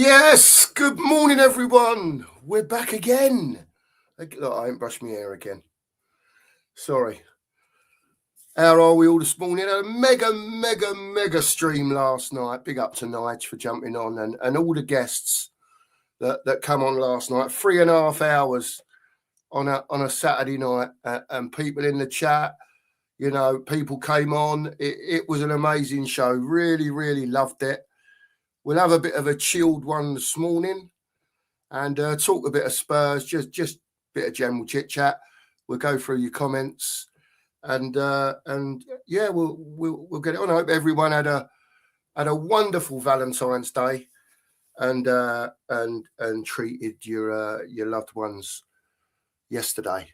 Yes, good morning, everyone. We're back again. Look, I ain't brushed my hair again. Sorry. How are we all this morning? A mega stream last night. Big up to Nige for jumping on and all the guests that come on last night. 3.5 hours on a Saturday night, and people in the chat. You know, people came on. It was an amazing show. Really loved it. We'll have a bit of a chilled one this morning and talk a bit of Spurs, just a bit of general chit chat. We'll go through your comments and yeah, we'll get it on. I hope everyone had a wonderful Valentine's Day and treated your loved ones yesterday.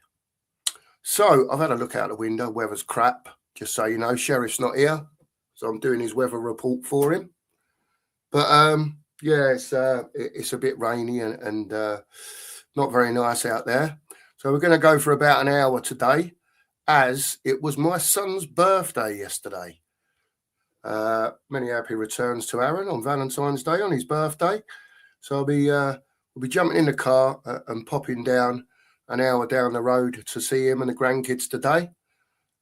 So I've had a look out the window. Weather's crap, just so you know. Sheriff's not here, so I'm doing his weather report for him. But yeah, it's a bit rainy and not very nice out there. So we're going to go for about an hour today, as it was my son's birthday yesterday. Many happy returns to Aaron on Valentine's Day on his birthday. So we'll be jumping in the car and popping down an hour down the road to see him and the grandkids today.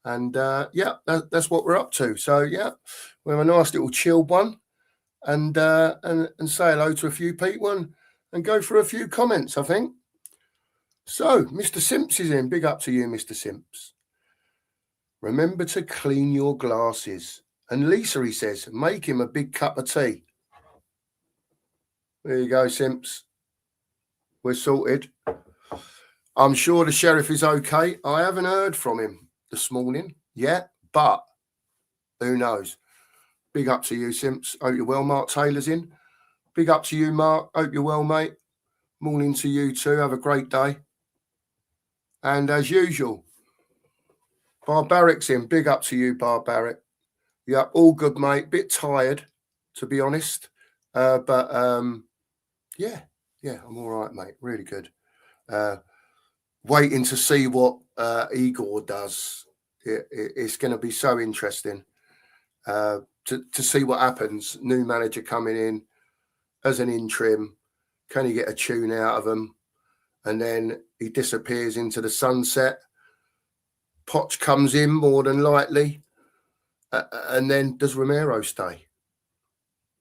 And yeah, that's what we're up to. So yeah, we have a nice little chilled one. And say hello to a few people and go for a few comments, I think. So, Mr. Simps is in. Big up to you, Mr. Simps. Remember to clean your glasses. And Lisa, he says, make him a big cup of tea. There you go, Simps. We're sorted. I'm sure the sheriff is okay. I haven't heard from him this morning yet, but who knows? Big up to you, Simps. Hope you're well. Mark Taylor's in. Big up to you, Mark. Hope you're well, mate. Morning to you too. Have a great day. And as usual, Barbaric's in. Big up to you, Barbaric. Yeah, all good, mate. Bit tired, to be honest. But yeah, I'm all right, mate. Really good. Waiting to see what Igor does. It's going to be so interesting. To see what happens. New manager coming in as an interim. Can he get a tune out of him? And then he disappears into the sunset. Poch comes in more than likely. And then does Romero stay?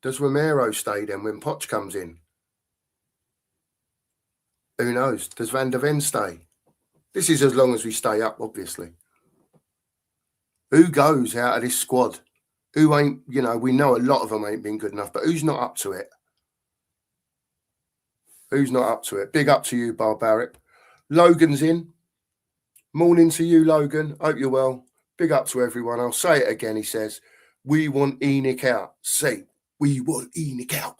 Does Romero stay then when Poch comes in? Who knows? Does Van der Ven stay? This is as long as we stay up, obviously. Who goes out of this squad? Who ain't, you know, we know a lot of them ain't been good enough, but who's not up to it? Who's not up to it? Big up to you, Barbaric. Logan's in. Morning to you, Logan. Hope you're well. Big up to everyone. I'll say it again, he says. We want Enoch out. Say, we want Enoch out.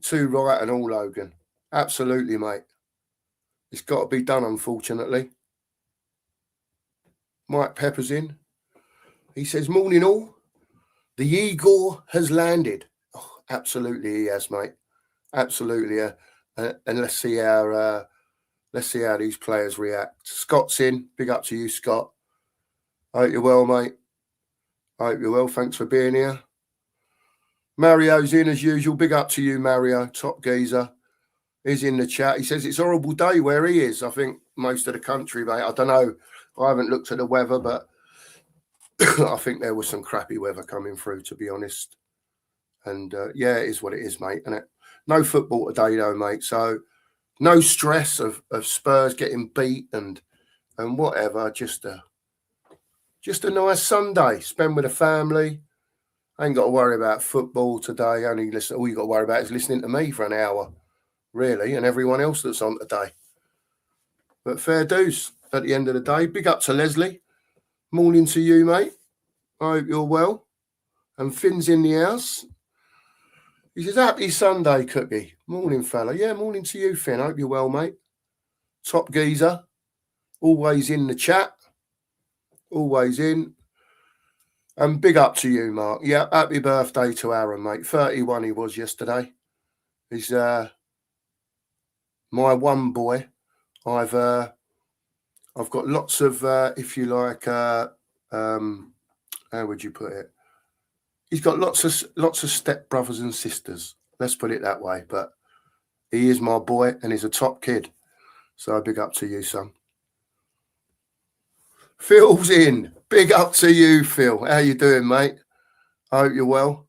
Too right and all, Logan. Absolutely, mate. It's got to be done, unfortunately. Mike Pepper's in. He says, morning all. The Igor has landed. Oh, absolutely, he has, mate. Absolutely. And let's see how these players react. Scott's in. Big up to you, Scott. I hope you're well, mate. I hope you're well. Thanks for being here. Mario's in as usual. Big up to you, Mario. Top geezer. He's in the chat. He says it's a horrible day where he is. I think most of the country, mate. I don't know. I haven't looked at the weather, but I think there was some crappy weather coming through, to be honest. And yeah, it is what it is, mate. And no football today, though, mate. So no stress of Spurs getting beat and whatever. Just a nice Sunday. Spend with the family. I ain't got to worry about football today. All you got to worry about is listening to me for an hour, really, and everyone else that's on today. But fair dues at the end of the day. Big up to Leslie. Morning to you, mate. I hope you're well. And Finn's in the house. He says, happy Sunday, Cookie. Morning, fella. Yeah, morning to you, Finn. I hope you're well, mate. Top geezer. Always in the chat. Always in. And big up to you, Mark. Yeah, happy birthday to Aaron, mate. 31 he was yesterday. He's my one boy. I've got lots of, if you like, how would you put it? He's got lots of step brothers and sisters. Let's put it that way. But he is my boy and he's a top kid. So big up to you, son. Phil's in. Big up to you, Phil. How you doing, mate? I hope you're well.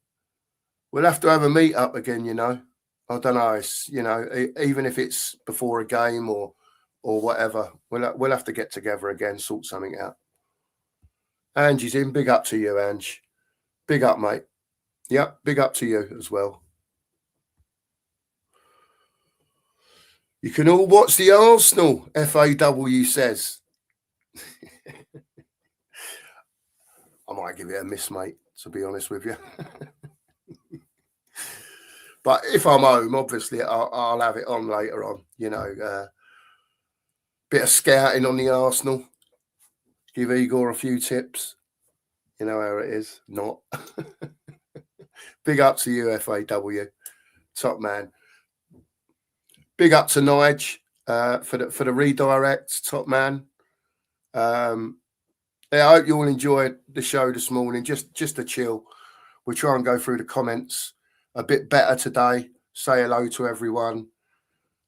We'll have to have a meet up again, you know. I don't know. It's, you know, even if it's before a game or whatever, we'll have to get together again, sort something out. Angie's in. Big up to you, Ange. Big up, mate. Yep, big up to you as well. You can all watch the Arsenal, FAW says. I might give it a miss, mate, to be honest with you. But if I'm home, obviously, I'll have it on later on, you know. Bit of scouting on the Arsenal. Give Igor a few tips. You know how it is. Not. Big up to you, FAW. Top man. Big up to Nige for the redirect. Top man. Yeah, I hope you all enjoyed the show this morning. Just to chill. We'll try and go through the comments a bit better today. Say hello to everyone.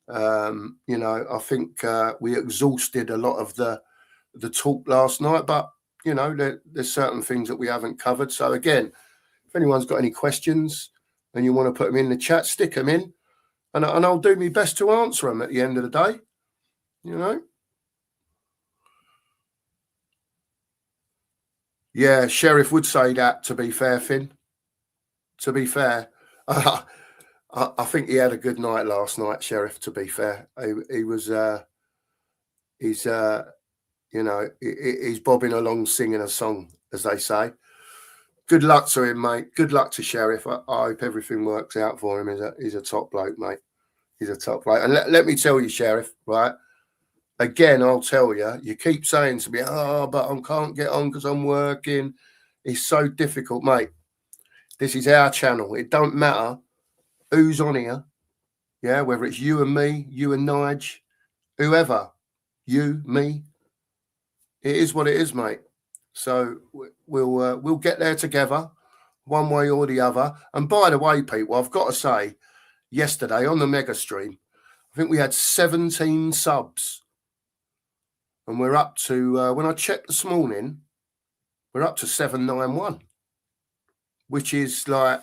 You know, I think we exhausted a lot of the talk last night, but you know, there's certain things that we haven't covered. So again, if anyone's got any questions and you want to put them in the chat, stick them in, and I'll do my best to answer them at the end of the day. You know. Yeah, Sheriff would say that, to be fair, Finn. To be fair, I think he had a good night last night, Sheriff, to be fair. He was, he's, you know, he's bobbing along singing a song, as they say. Good luck to him, mate. Good luck to Sheriff. I hope everything works out for him. He's a top bloke, mate. He's a top bloke. And let me tell you, Sheriff, right? Again, I'll tell you, you keep saying to me, oh, but I can't get on because I'm working. It's so difficult, mate. This is our channel. It don't matter who's on here. Yeah, whether it's you and me, you and Nige, whoever, you, me. It is what it is, mate. So we'll get there together, one way or the other. And by the way, people, I've got to say, yesterday on the mega stream, I think we had 17 subs. And we're up to, when I checked this morning, we're up to 791, which is like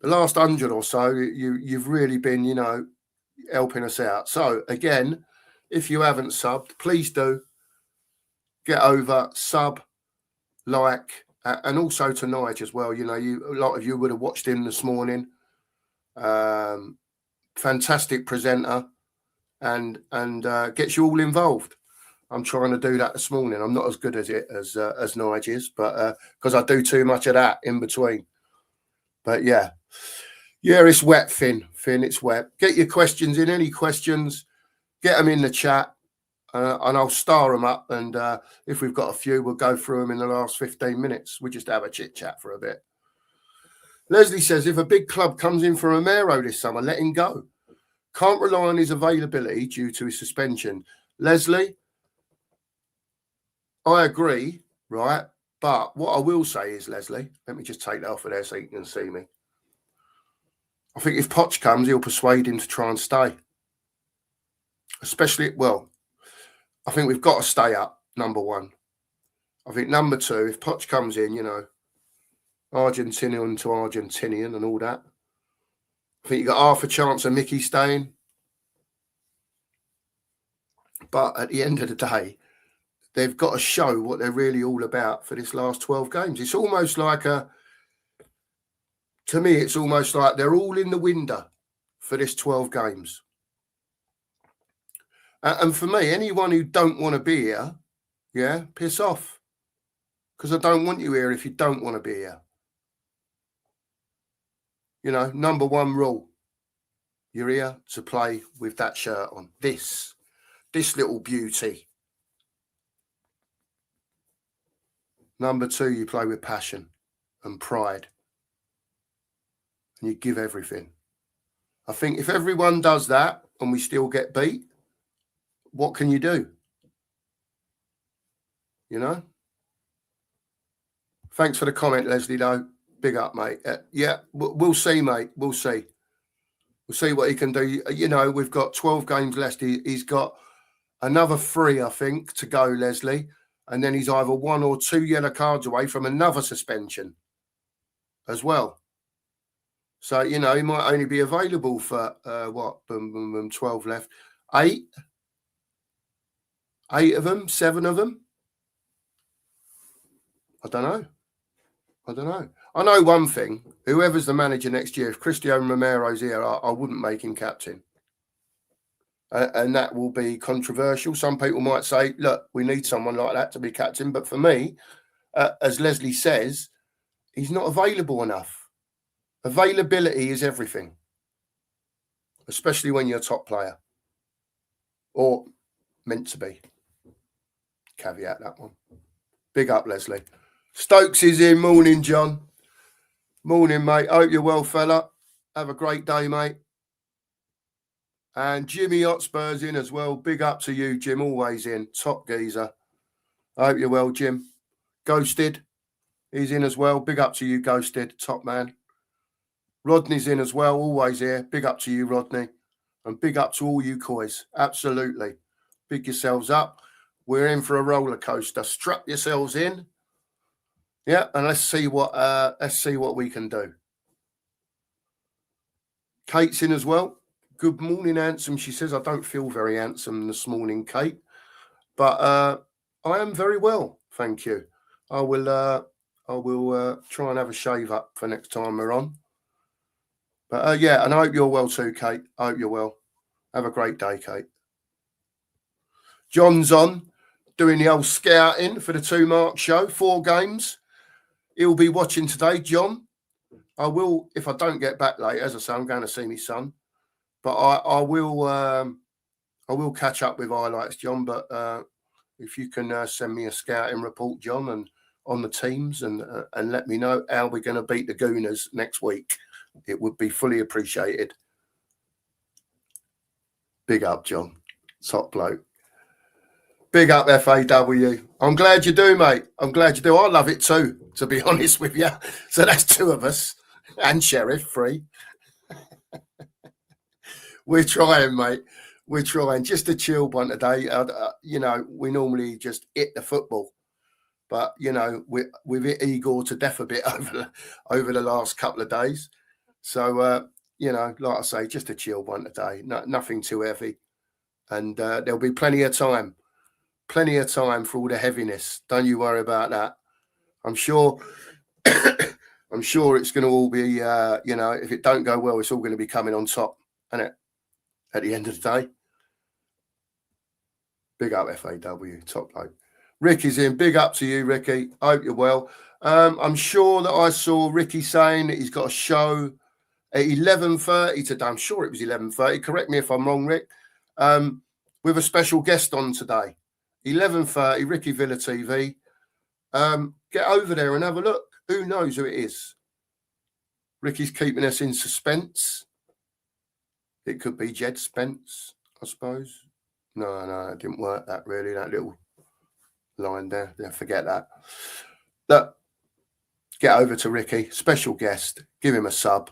the last 100 or so. You've really been, you know, helping us out. So again, if you haven't subbed, please do get over, sub, like, and also to Nige as well. You know, a lot of you would have watched him this morning. Fantastic presenter, and gets you all involved. I'm trying to do that this morning. I'm not as good as it as Nige is, but because I do too much of that in between. But yeah, it's wet, Finn. Finn, it's wet. Get your questions in. Any questions, get them in the chat, and I'll star them up. And if we've got a few, we'll go through them in the last 15 minutes. We just have a chit chat for a bit. Leslie says, if a big club comes in for Romero this summer, let him go. Can't rely on his availability due to his suspension. Leslie, I agree, right? But what I will say is, Leslie, let me just take that off of there so you can see me. I think if Poch comes, he'll persuade him to try and stay. Especially, well, I think we've got to stay up, number one. I think number two, if Poch comes in, you know, Argentinian to Argentinian and all that, I think you got half a chance of Mickey staying. But at the end of the day, they've got to show what they're really all about for this last 12 games. It's almost like to me, it's almost like they're all in the window for this 12 games. And for me, anyone who don't want to be here, yeah, piss off. Because I don't want you here if you don't want to be here. You know, number one rule. You're here to play with that shirt on. This little beauty. Number two, you play with passion and pride. And you give everything. I think if everyone does that and we still get beat, what can you do? You know? Thanks for the comment, Leslie, though. Big up, mate. Yeah, we'll see, mate. We'll see. We'll see what he can do. You know, we've got 12 games left. He's got another 3, I think, to go, Leslie. And then he's either 1 or 2 yellow cards away from another suspension as well. So, you know, he might only be available for, 12 left. 8 of them, 7 of them. I don't know. I know one thing. Whoever's the manager next year, if Cristiano Romero's here, I wouldn't make him captain. And that will be controversial. Some people might say, look, we need someone like that to be captain. But for me, as Leslie says, he's not available enough. Availability is everything, especially when you're a top player or meant to be. Caveat that one. Big up, Leslie. Stokes is in. Morning, John. Morning, mate. Hope you're well, fella. Have a great day, mate. And Jimmy Hotspur's in as well. Big up to you, Jim. Always in. Top geezer. I hope you're well, Jim. Ghosted. He's in as well. Big up to you, Ghosted. Top man. Rodney's in as well. Always here. Big up to you, Rodney. And big up to all you coys. Absolutely. Big yourselves up. We're in for a roller coaster. Strap yourselves in. Yeah, and let's see what we can do. Kate's in as well. Good morning, handsome. She says, I don't feel very handsome this morning, Kate, but I am very well, thank you. I will try and have a shave up for next time we're on. But yeah, and I hope you're well too, Kate. I hope you're well. Have a great day, Kate. John's on, doing the old scouting for the 2 Mark show, 4 games. He'll be watching today, John. I will, if I don't get back late, as I say, I'm going to see my son. But I will catch up with highlights, John. But if you can send me a scouting report, John, and on the teams, and let me know how we're going to beat the Gooners next week, it would be fully appreciated. Big up, John. Top bloke. Big up, FAW. I'm glad you do, mate. I'm glad you do. I love it too, to be honest with you. So that's 2 of us. And Sheriff, 3. We're trying, mate. We're trying. Just a chill one today. You know, we normally just hit the football. But, you know, we've hit Igor to death a bit over the last couple of days. So, you know, like I say, just a chill one today. Nothing too heavy. And there'll be plenty of time. Plenty of time for all the heaviness. Don't you worry about that. I'm sure it's going to all be, you know, if it don't go well, it's all going to be coming on top, isn't it? At the end of the day. Big up, FAW, top bloke. Ricky's in. Big up to you, Ricky. I hope you're well. I'm sure that I saw Ricky saying that he's got a show at 11:30 today. I'm sure it was 11:30. Correct me if I'm wrong, Rick. With a special guest on today. 11:30, Ricky Villa TV. Get over there and have a look. Who knows who it is? Ricky's keeping us in suspense. It could be Jed Spence, I suppose. No, it didn't work that really, that little line there. Yeah, forget that. Look, get over to Ricky, special guest. Give him a sub.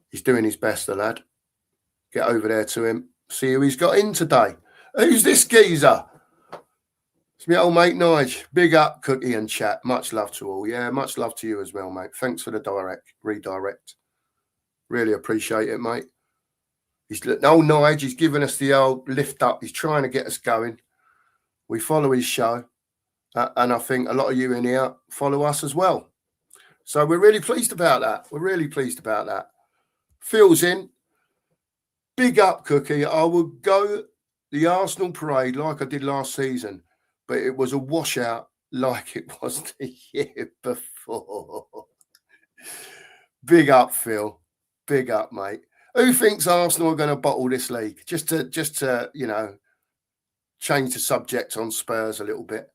He's doing his best, the lad. Get over there to him. See who he's got in today. Who's this geezer? It's my old mate Nige. Big up, Cookie and chat. Much love to all. Yeah, much love to you as well, mate. Thanks for the redirect. Really appreciate it, mate. Old Nige, he's giving us the old lift up. He's trying to get us going. We follow his show. And I think a lot of you in here follow us as well. So we're really pleased about that. Phil's in. Big up, Cookie. I would go the Arsenal parade like I did last season, but it was a washout like it was the year before. Big up, Phil. Big up, mate. Who thinks Arsenal are going to bottle this league? Just to you know, change the subject on Spurs a little bit.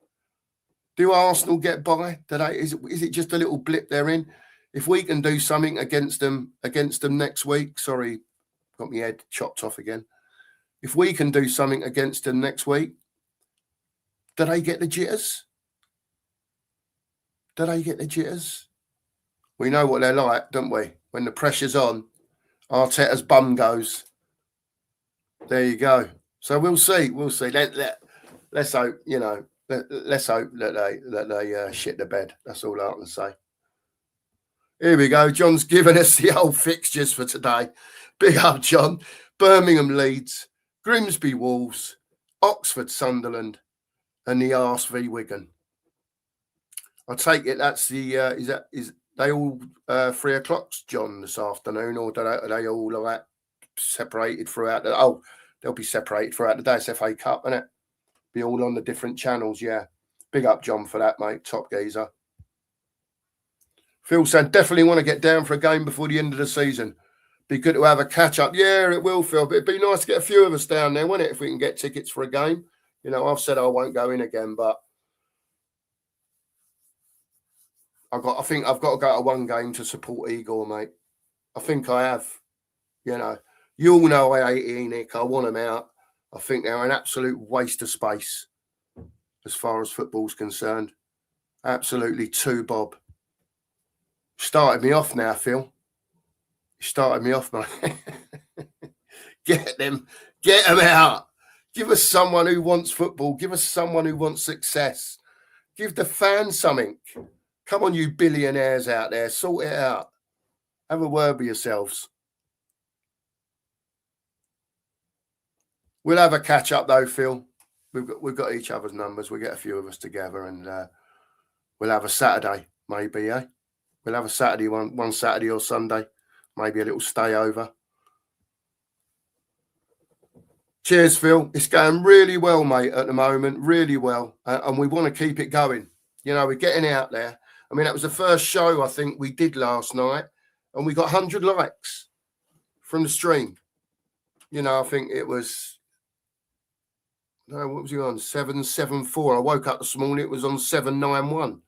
Do Arsenal get by today? Is it just a little blip they're in? If we can do something against them next week, sorry, got my head chopped off again. If we can do something against them next week, do they get the jitters? We know what they're like, don't we? When the pressure's on, Arteta's bum goes. There you go. So we'll see. We'll see. Let's hope, you know, let's hope that they shit the bed. That's all I can say. Here we go. John's given us the old fixtures for today. Big up, John. Birmingham Leeds, Grimsby Wolves, Oxford Sunderland, and the Arse v Wigan. I take it that's the is they all 3 o'clock, John, this afternoon, or are they all like separated throughout the? Oh, they'll be separated throughout the day. It's FA Cup, isn't it? Be all on the different channels. Yeah, big up, John, for that, mate. Top geezer. Phil said definitely want to get down for a game before the end of the season. Be good to have a catch up. Yeah, it will, Phil. But it'd be nice to get a few of us down there, wouldn't it? If we can get tickets for a game. You know, I've said I won't go in again, but I think I've got to go to one game to support Igor, mate. I think I have. You know, you all know I hate Enoch. I want him out. I think they're an absolute waste of space as far as football's concerned. Absolutely too bob. Started me off now, Phil. You started me off, mate. Get them out. Give us someone who wants football. Give us someone who wants success. Give the fans something. Come on, you billionaires out there. Sort it out. Have a word with yourselves. We'll have a catch up though, Phil. We've got each other's numbers. We'll get a few of us together and we'll have a Saturday, maybe, eh? We'll have a Saturday, one Saturday or Sunday. Maybe a little stay over. Cheers, Phil. It's going really well, mate, at the moment. Really well. And we want to keep it going. You know, we're getting out there. I mean, that was the first show I think we did last night. And we got 100 likes from the stream. You know, I think it was... No, what was he on? 774. I woke up this morning, it was on 791.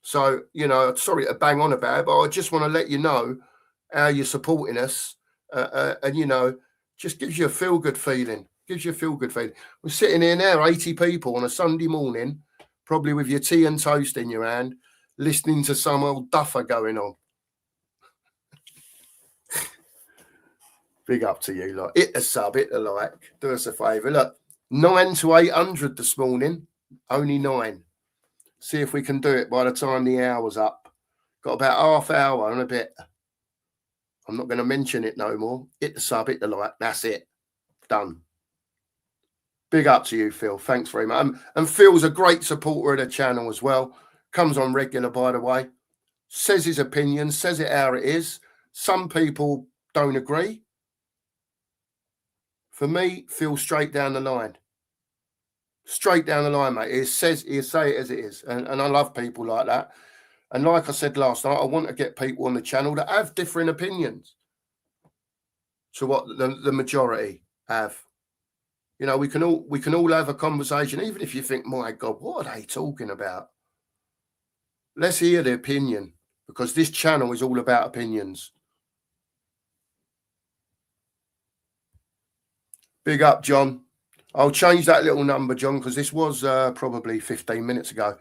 So, you know, sorry to bang on about it, but I just want to let you know how you're supporting us. And, you know, just gives you a feel-good feeling. Gives you a feel-good feeling. We're sitting here now, 80 people on a Sunday morning, probably with your tea and toast in your hand, listening to some old duffer going on. Big up to you, lot. Hit the sub, hit the like. Do us a favour. Look, 9 to 800 this morning. Only 9. See if we can do it by the time the hour's up. Got about half hour and a bit. I'm not going to mention it no more. Hit the sub, hit the like. That's it. Done. Big up to you, Phil. Thanks very much. And Phil's a great supporter of the channel as well. Comes on regular, by the way. Says his opinion, says it how it is. Some people don't agree. For me, Phil, straight down the line. Straight down the line, mate. He'll say it as it is. And I love people like that. And like I said last night, I want to get people on the channel that have different opinions to what the majority have. You know, we can all have a conversation, even if you think, my God, what are they talking about? Let's hear the opinion, because this channel is all about opinions. Big up, John. I'll change that little number, John, because this was probably 15 minutes ago.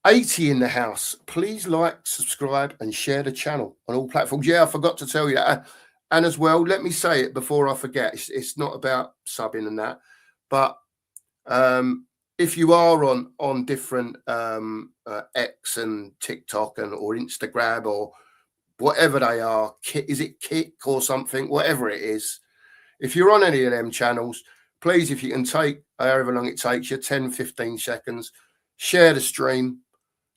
80 in the house. Please like, subscribe, and share the channel on all platforms. Yeah, I forgot to tell you that. And as well, let me say it before I forget. It's not about subbing and that. But if you are on different X and TikTok or Instagram or whatever they are, is it Kick or something, whatever it is, if you're on any of them channels, please, if you can take however long it takes you, 10, 15 seconds, share the stream,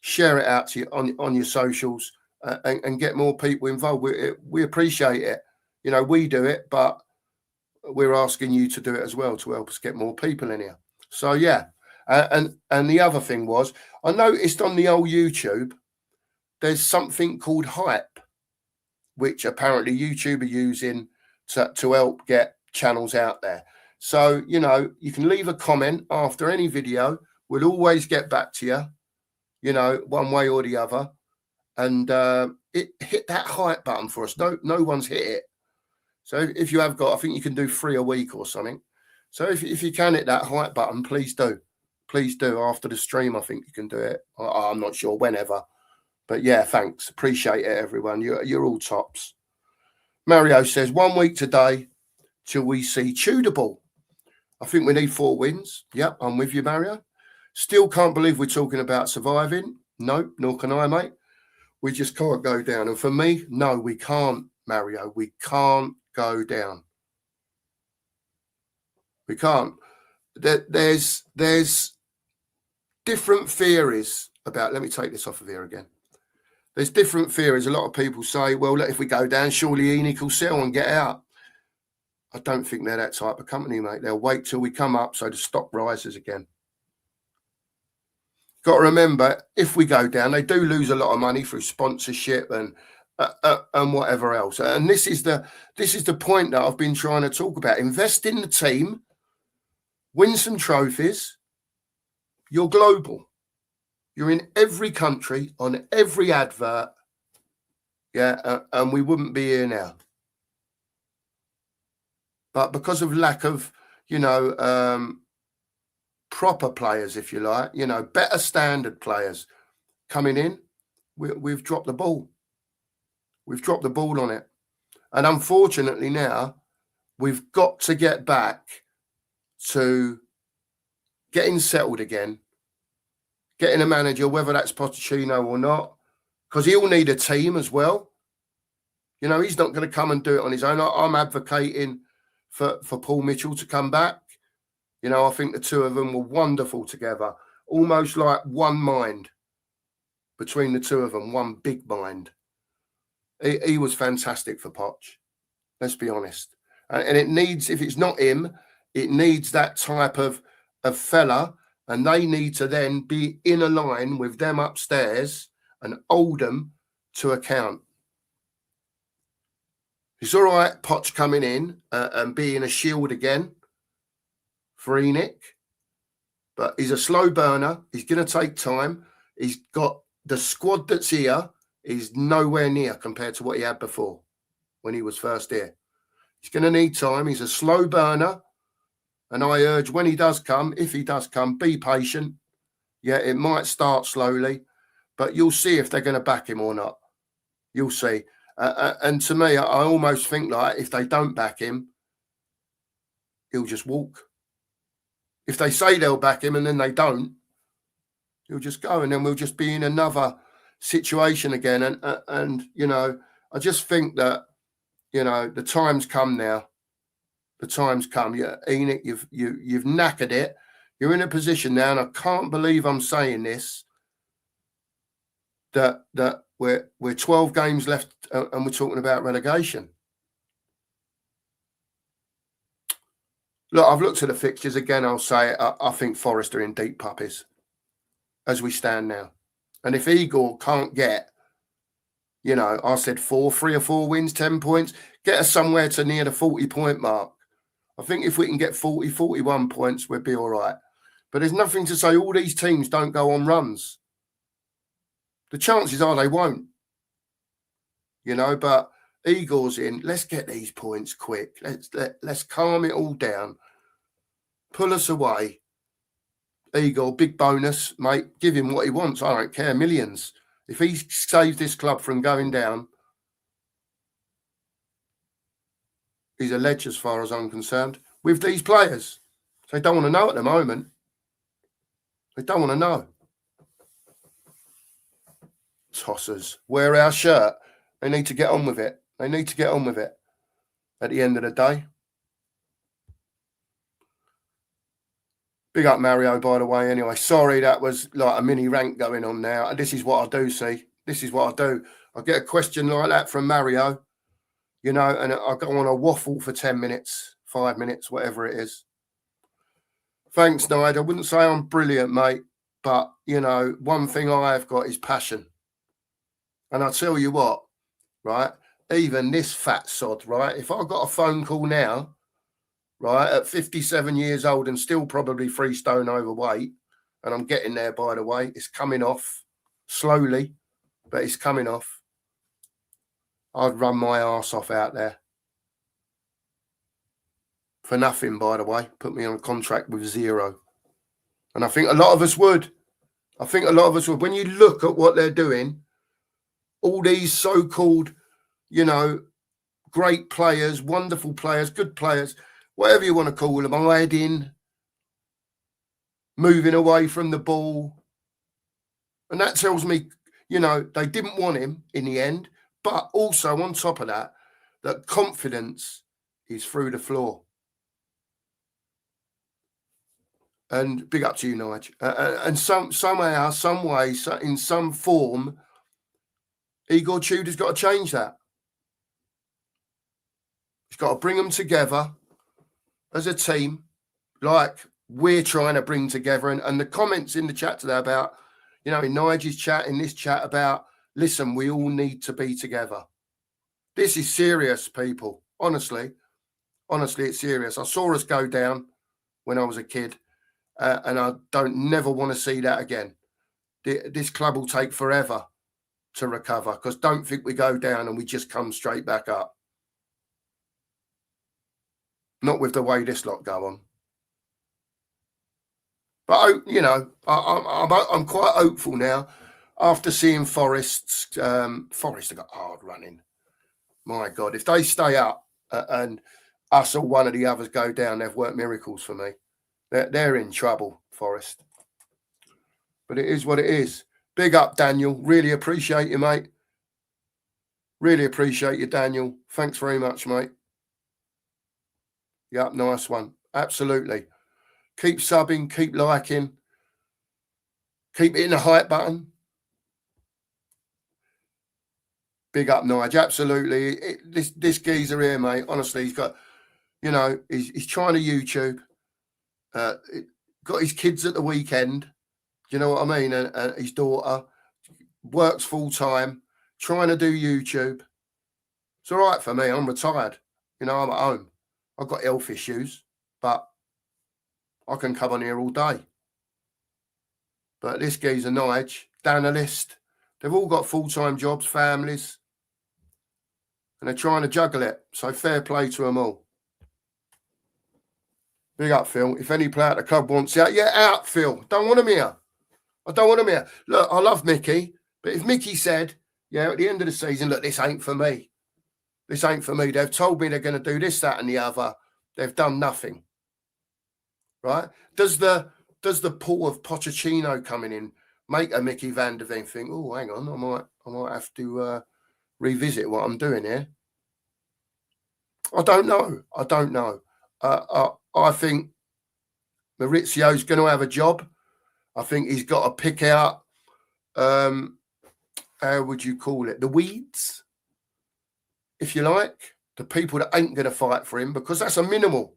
share it out to you on your socials and get more people involved. We appreciate it. You know, we do it, but we're asking you to do it as well to help us get more people in here. So, yeah. And the other thing was, I noticed on the old YouTube, there's something called Hype, which apparently YouTube are using to help get channels out there. So, you know, you can leave a comment after any video. We'll always get back to you, you know, one way or the other. And hit that Hype button for us. No one's hit it. So if you have got, I think you can do 3 a week or something. So if you can hit that Hype button, please do. Please do. After the stream, I think you can do it. I'm not sure whenever. But yeah, thanks. Appreciate it, everyone. You're all tops. Mario says 1 week today till we see Tudor ball. I think we need 4 wins. Yep, I'm with you, Mario. Still can't believe we're talking about surviving. No, nor can I, mate. We just can't go down. And for me, no, we can't, Mario. We can't go down. We can't. There's different theories about, let me take this off of here again. There's different theories. A lot of people say, well, look, if we go down, surely ENIC will sell and get out. I don't think they're that type of company, mate. They'll wait till we come up so the stock rises again. Got to remember, if we go down, they do lose a lot of money through sponsorship and whatever else. And this is the point that I've been trying to talk about. Invest in the team, win some trophies. You're global. You're in every country, on every advert. Yeah, and we wouldn't be here now. But because of lack of, proper players, if you like, better standard players coming in, we've dropped the ball. We've dropped the ball on it. And unfortunately now, we've got to get back to getting settled again, getting a manager, whether that's Pochettino or not, because he'll need a team as well. He's not going to come and do it on his own. I'm advocating for Paul Mitchell to come back. I think the two of them were wonderful together, almost like one mind between the two of them, one big mind. He was fantastic for Poch, let's be honest. And it needs, if it's not him, it needs that type of fella, and they need to then be in a line with them upstairs and hold them to account. It's all right, Poch coming in and being a shield again for ENIC, but he's a slow burner. He's going to take time. He's got the squad that's here is nowhere near compared to what he had before when he was first here. He's going to need time. He's a slow burner. And I urge, when he does come, if he does come, be patient. Yeah, it might start slowly, but you'll see if they're going to back him or not. You'll see. And to me, I almost think like if they don't back him, he'll just walk. If they say they'll back him and then they don't, he'll just go, and then we'll just be in another situation again. And I just think that, the time's come now. The time's come. Yeah, ENIC, you've knackered it. You're in a position now, and I can't believe I'm saying this, that we're 12 games left and we're talking about relegation. Look, I've looked at the fixtures again. I'll say it, I think Forest are in deep puppies as we stand now. And if Igor can't get, I said 3 or 4 wins, 10 points, get us somewhere to near the 40-point mark. I think if we can get 40, 41 points, we'll be all right. But there's nothing to say all these teams don't go on runs. The chances are they won't. But Igor's in. Let's get these points quick. Let's calm it all down. Pull us away. Igor, big bonus, mate. Give him what he wants. I don't care. Millions. If he saves this club from going down, he's a ledge as far as I'm concerned. With these players, they don't want to know at the moment. They don't want to know. Tossers, wear our shirt. They need to get on with it. They need to get on with it at the end of the day. Big up Mario, by the way, anyway. Sorry, that was like a mini rant going on now. This is what I do, see. This is what I do. I get a question like that from Mario, and I go on a waffle for 10 minutes, 5 minutes, whatever it is. Thanks, Nigel. I wouldn't say I'm brilliant, mate, but, one thing I've got is passion. And I'll tell you what, right, even this fat sod, right, if I got a phone call now, right, at 57 years old and still probably 3 stone overweight, and I'm getting there, by the way, it's coming off slowly, but it's coming off, I'd run my arse off out there. For nothing, by the way, put me on a contract with 0. And I think a lot of us would. When you look at what they're doing, all these so-called, great players, wonderful players, good players, whatever you want to call them, hiding, moving away from the ball. And that tells me, they didn't want him in the end. But also on top of that, that confidence is through the floor. And big up to you, Nige. And somehow, some way, in some form, Igor Tudor's got to change that. He's got to bring them together as a team, like we're trying to bring together. And the comments in the chat today about, in Nige's chat, in this chat about, listen, we all need to be together. This is serious, people. Honestly, it's serious. I saw us go down when I was a kid, and I don't never want to see that again. This club will take forever to recover, because don't think we go down and we just come straight back up. Not with the way this lot go on. But, I'm quite hopeful now after seeing Forest. Forest have got hard running. My God, if they stay up and us or one of the others go down, they've worked miracles for me. They're in trouble, Forest. But it is what it is. Big up, Daniel. Really appreciate you, mate. Really appreciate you, Daniel. Thanks very much, mate. Yep, nice one. Absolutely. Keep subbing, keep liking, keep hitting the hype button. Big up, Nige. Absolutely. This geezer here, mate, honestly, he's got, he's trying to YouTube. Got his kids at the weekend. Do you know what I mean? And his daughter works full time, trying to do YouTube. It's all right for me. I'm retired. I'm at home. I've got health issues, but I can come on here all day. But this geezer, Nige, down the list, they've all got full-time jobs, families, and they're trying to juggle it. So fair play to them all. Big up, Phil. If any player at the club wants out, out, Phil. Don't want him here. I don't want him here. Look, I love Mickey, but if Mickey said, at the end of the season, look, this ain't for me. This ain't for me. They've told me they're going to do this, that, and the other. They've done nothing. Right? Does the pull of Pochettino coming in make a Mickey van der Ven think, oh, hang on, I might have to revisit what I'm doing here? I don't know. I think Maurizio's going to have a job. I think he's got to pick out, how would you call it, the weeds, if you like, the people that ain't going to fight for him, because that's a minimal.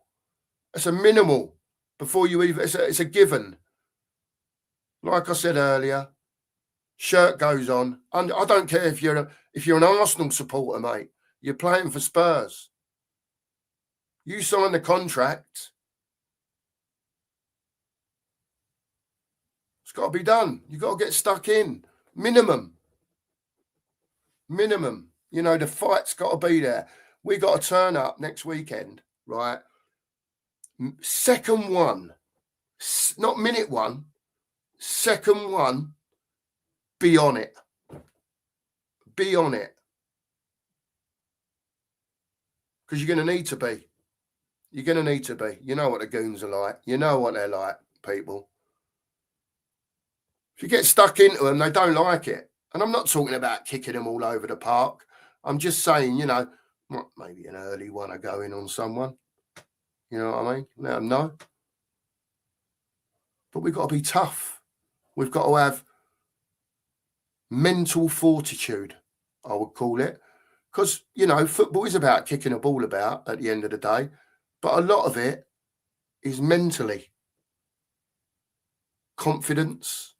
That's a minimal before you even, it's a given. Like I said earlier, shirt goes on. And I don't care if you're an Arsenal supporter, mate. You're playing for Spurs. You sign the contract. It's got to be done. You've got to get stuck in. Minimum. The fight's got to be there. We got to turn up next weekend, right? Second one, not minute one, second one, be on it. Be on it. Because you're going to need to be. You're going to need to be. You know what the goons are like. You know what they're like, people. If you get stuck into them, they don't like it. And I'm not talking about kicking them all over the park. I'm just saying, maybe an early one to go in on someone. You know what I mean? Let them know. But we've got to be tough. We've got to have mental fortitude, I would call it. Because, football is about kicking a ball about at the end of the day. But a lot of it is mentally. Confidence.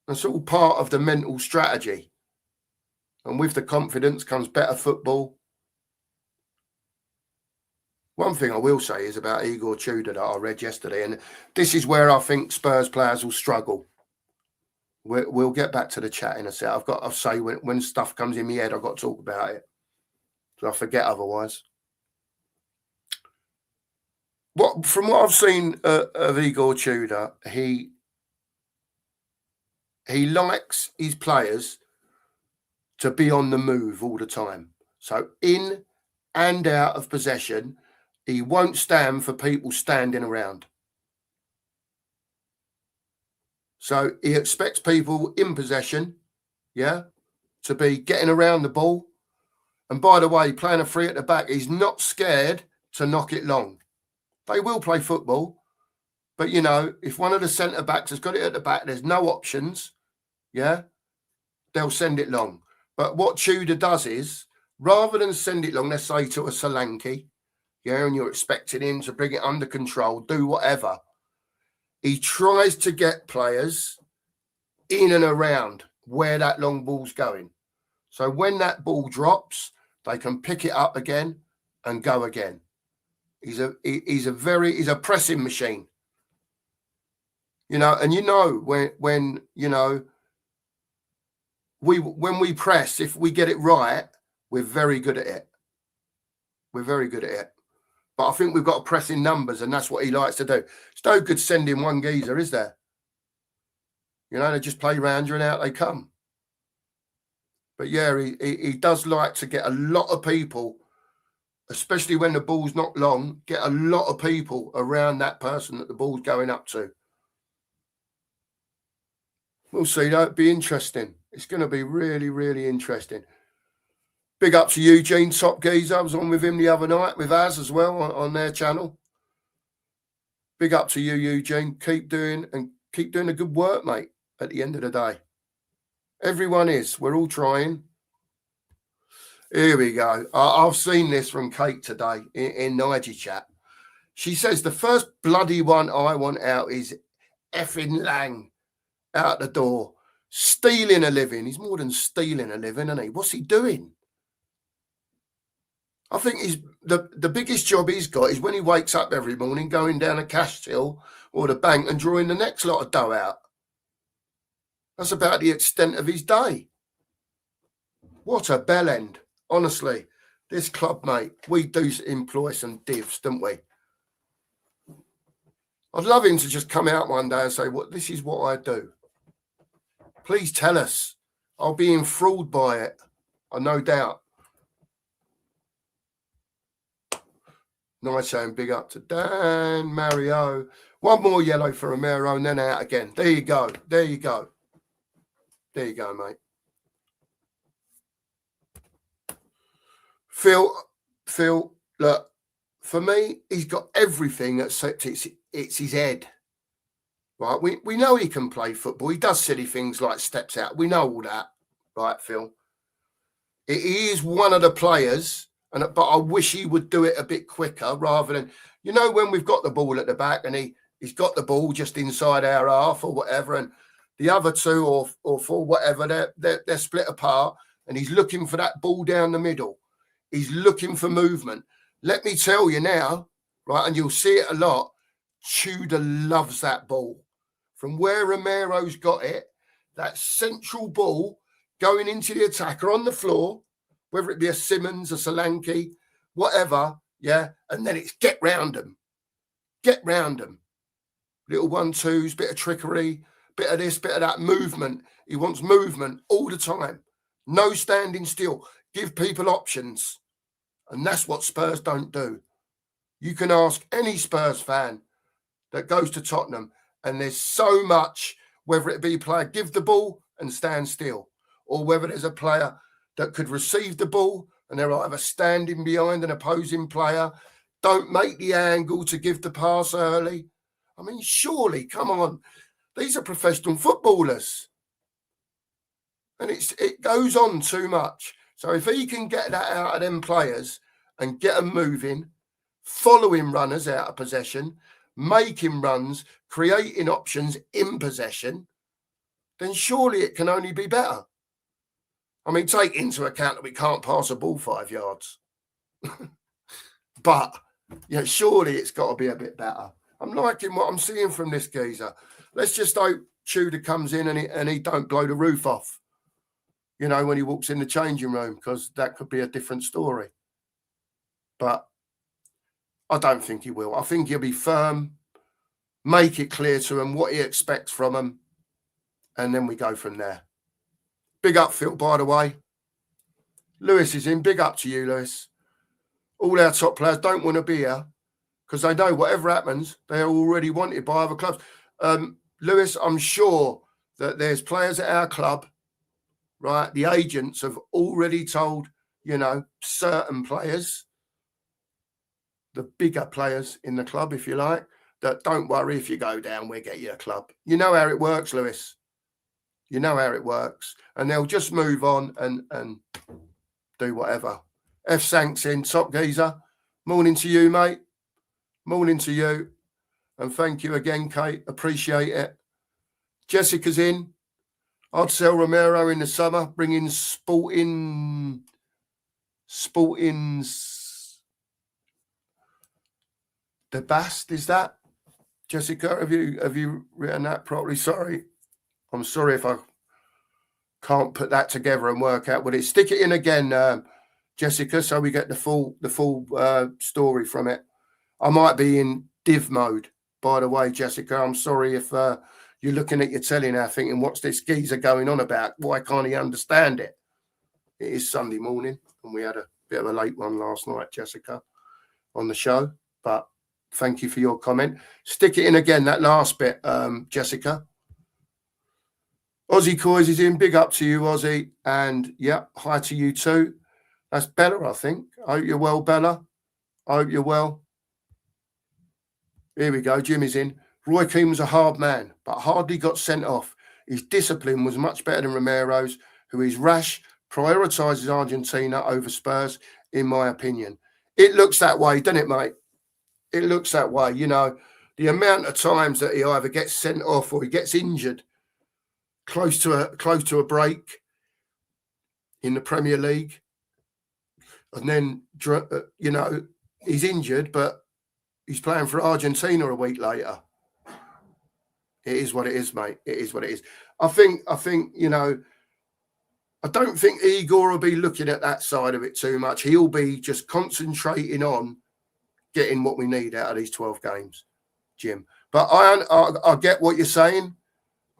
That's all part of the mental strategy. And with the confidence comes better football. One thing I will say is about Igor Tudor that I read yesterday, and this is where I think Spurs players will struggle. We'll get back to the chat in a sec. I've got to say, when stuff comes in my head, I've got to talk about it. So I forget otherwise. From what I've seen of Igor Tudor, he likes his players to be on the move all the time. So in and out of possession, he won't stand for people standing around. So he expects people in possession, to be getting around the ball. And by the way, playing a free at the back, he's not scared to knock it long. They will play football, but if one of the centre backs has got it at the back, there's no options, they'll send it long. But what Tudor does is, rather than send it long, let's say to a Solanke, and you're expecting him to bring it under control, do whatever, he tries to get players in and around where that long ball's going. So when that ball drops, they can pick it up again and go again. He's a pressing machine. When we press, if we get it right, we're very good at it. We're very good at it. But I think we've got to press in numbers, and that's what he likes to do. It's no good sending one geezer, is there? They just play round you and out they come. But yeah, he does like to get a lot of people, especially when the ball's not long, get a lot of people around that person that the ball's going up to. We'll see, though. It'll be interesting. It's going to be really, really interesting. Big up to Eugene, top geezer. I was on with him the other night, with Az as well, on their channel. Big up to you, Eugene. Keep doing the good work, mate, at the end of the day. Everyone is. We're all trying. Here we go. I've seen this from Kate today in Nige chat. She says, the first bloody one I want out is effing Lang out the door. Stealing a living. He's more than stealing a living, isn't he? What's he doing? I think he's the biggest job he's got is when he wakes up every morning going down a cash till or the bank and drawing the next lot of dough out. That's about the extent of his day. What a bell end. Honestly, this club, mate, we do employ some divs, don't we? I'd love him to just come out one day and say, this is what I do. Please tell us. I'll be enthralled by it. No doubt. Nice saying big up to Dan, Mario. One more yellow for Romero and then out again. There you go. There you go. There you go, mate. Phil, look, for me, he's got everything except it's his head. Right? We know he can play football. He does silly things like steps out. We know all that. Right, Phil? He is one of the players, but I wish he would do it a bit quicker rather than, when we've got the ball at the back and he's got the ball just inside our half or whatever, and the other two or four, whatever, they're split apart, and he's looking for that ball down the middle. He's looking for movement. Let me tell you now, right, and you'll see it a lot, Tudor loves that ball. From where Romero's got it, that central ball going into the attacker on the floor, whether it be a Simmons, a Solanke, whatever, and then it's get round them. Get round them. Little 1-2s, bit of trickery, bit of this, bit of that, movement. He wants movement all the time. No standing still. Give people options. And that's what Spurs don't do. You can ask any Spurs fan that goes to Tottenham, and there's so much, whether it be a player give the ball and stand still, or whether there's a player that could receive the ball and they're either standing behind an opposing player, don't make the angle to give the pass early. I mean, surely, come on. These are professional footballers. And it goes on too much. So if he can get that out of them players and get them moving, following runners out of possession, making runs, creating options in possession, then surely it can only be better. I mean, take into account that we can't pass a ball 5 yards. But, surely it's got to be a bit better. I'm liking what I'm seeing from this geezer. Let's just hope Tudor comes in and he don't blow the roof off, when he walks in the changing room, because that could be a different story. But I don't think he will. I think he'll be firm, make it clear to him what he expects from him, and then we go from there. Big up, Phil, by the way. Lewis is in. Big up to you, Lewis. All our top players don't want to be here because they know whatever happens, they're already wanted by other clubs. Lewis, I'm sure that there's players at our club, right? The agents have already told, certain players, the bigger players in the club, if you like, that don't worry if you go down, we'll get you a club. You know how it works, Lewis. You know how it works. And they'll just move on and do whatever. F. Sanks in, top geezer. Morning to you, mate. Morning to you. And thank you again, Kate. Appreciate it. Jessica's in. I'd sell Romero in the summer, bring in Sporting's. The Bast, is that? Jessica, have you written that properly? Sorry. I'm sorry if I can't put that together and work out what it is. Stick it in again, Jessica, so we get the full story from it. I might be in div mode, by the way, Jessica. I'm sorry if you're looking at your telly now thinking, what's this geezer going on about? Why can't he understand it? It is Sunday morning, and we had a bit of a late one last night, Jessica, on the show. But thank you for your comment. Stick it in again, that last bit, Jessica. Aussie Coys is in. Big up to you, Aussie. And, yeah, hi to you too. That's Bella, I think. I hope you're well, Bella. I hope you're well. Here we go. Jimmy's in. Roy Keane was a hard man, but hardly got sent off. His discipline was much better than Romero's, who is rash, prioritises Argentina over Spurs, in my opinion. It looks that way, doesn't it, mate? It looks that way. The amount of times that he either gets sent off or he gets injured close to a break in the Premier League. And then, he's injured, but he's playing for Argentina a week later. It is what it is, mate. It is what it is. I think, I don't think Igor will be looking at that side of it too much. He'll be just concentrating on getting what we need out of these 12 games, Jim. But I get what you're saying.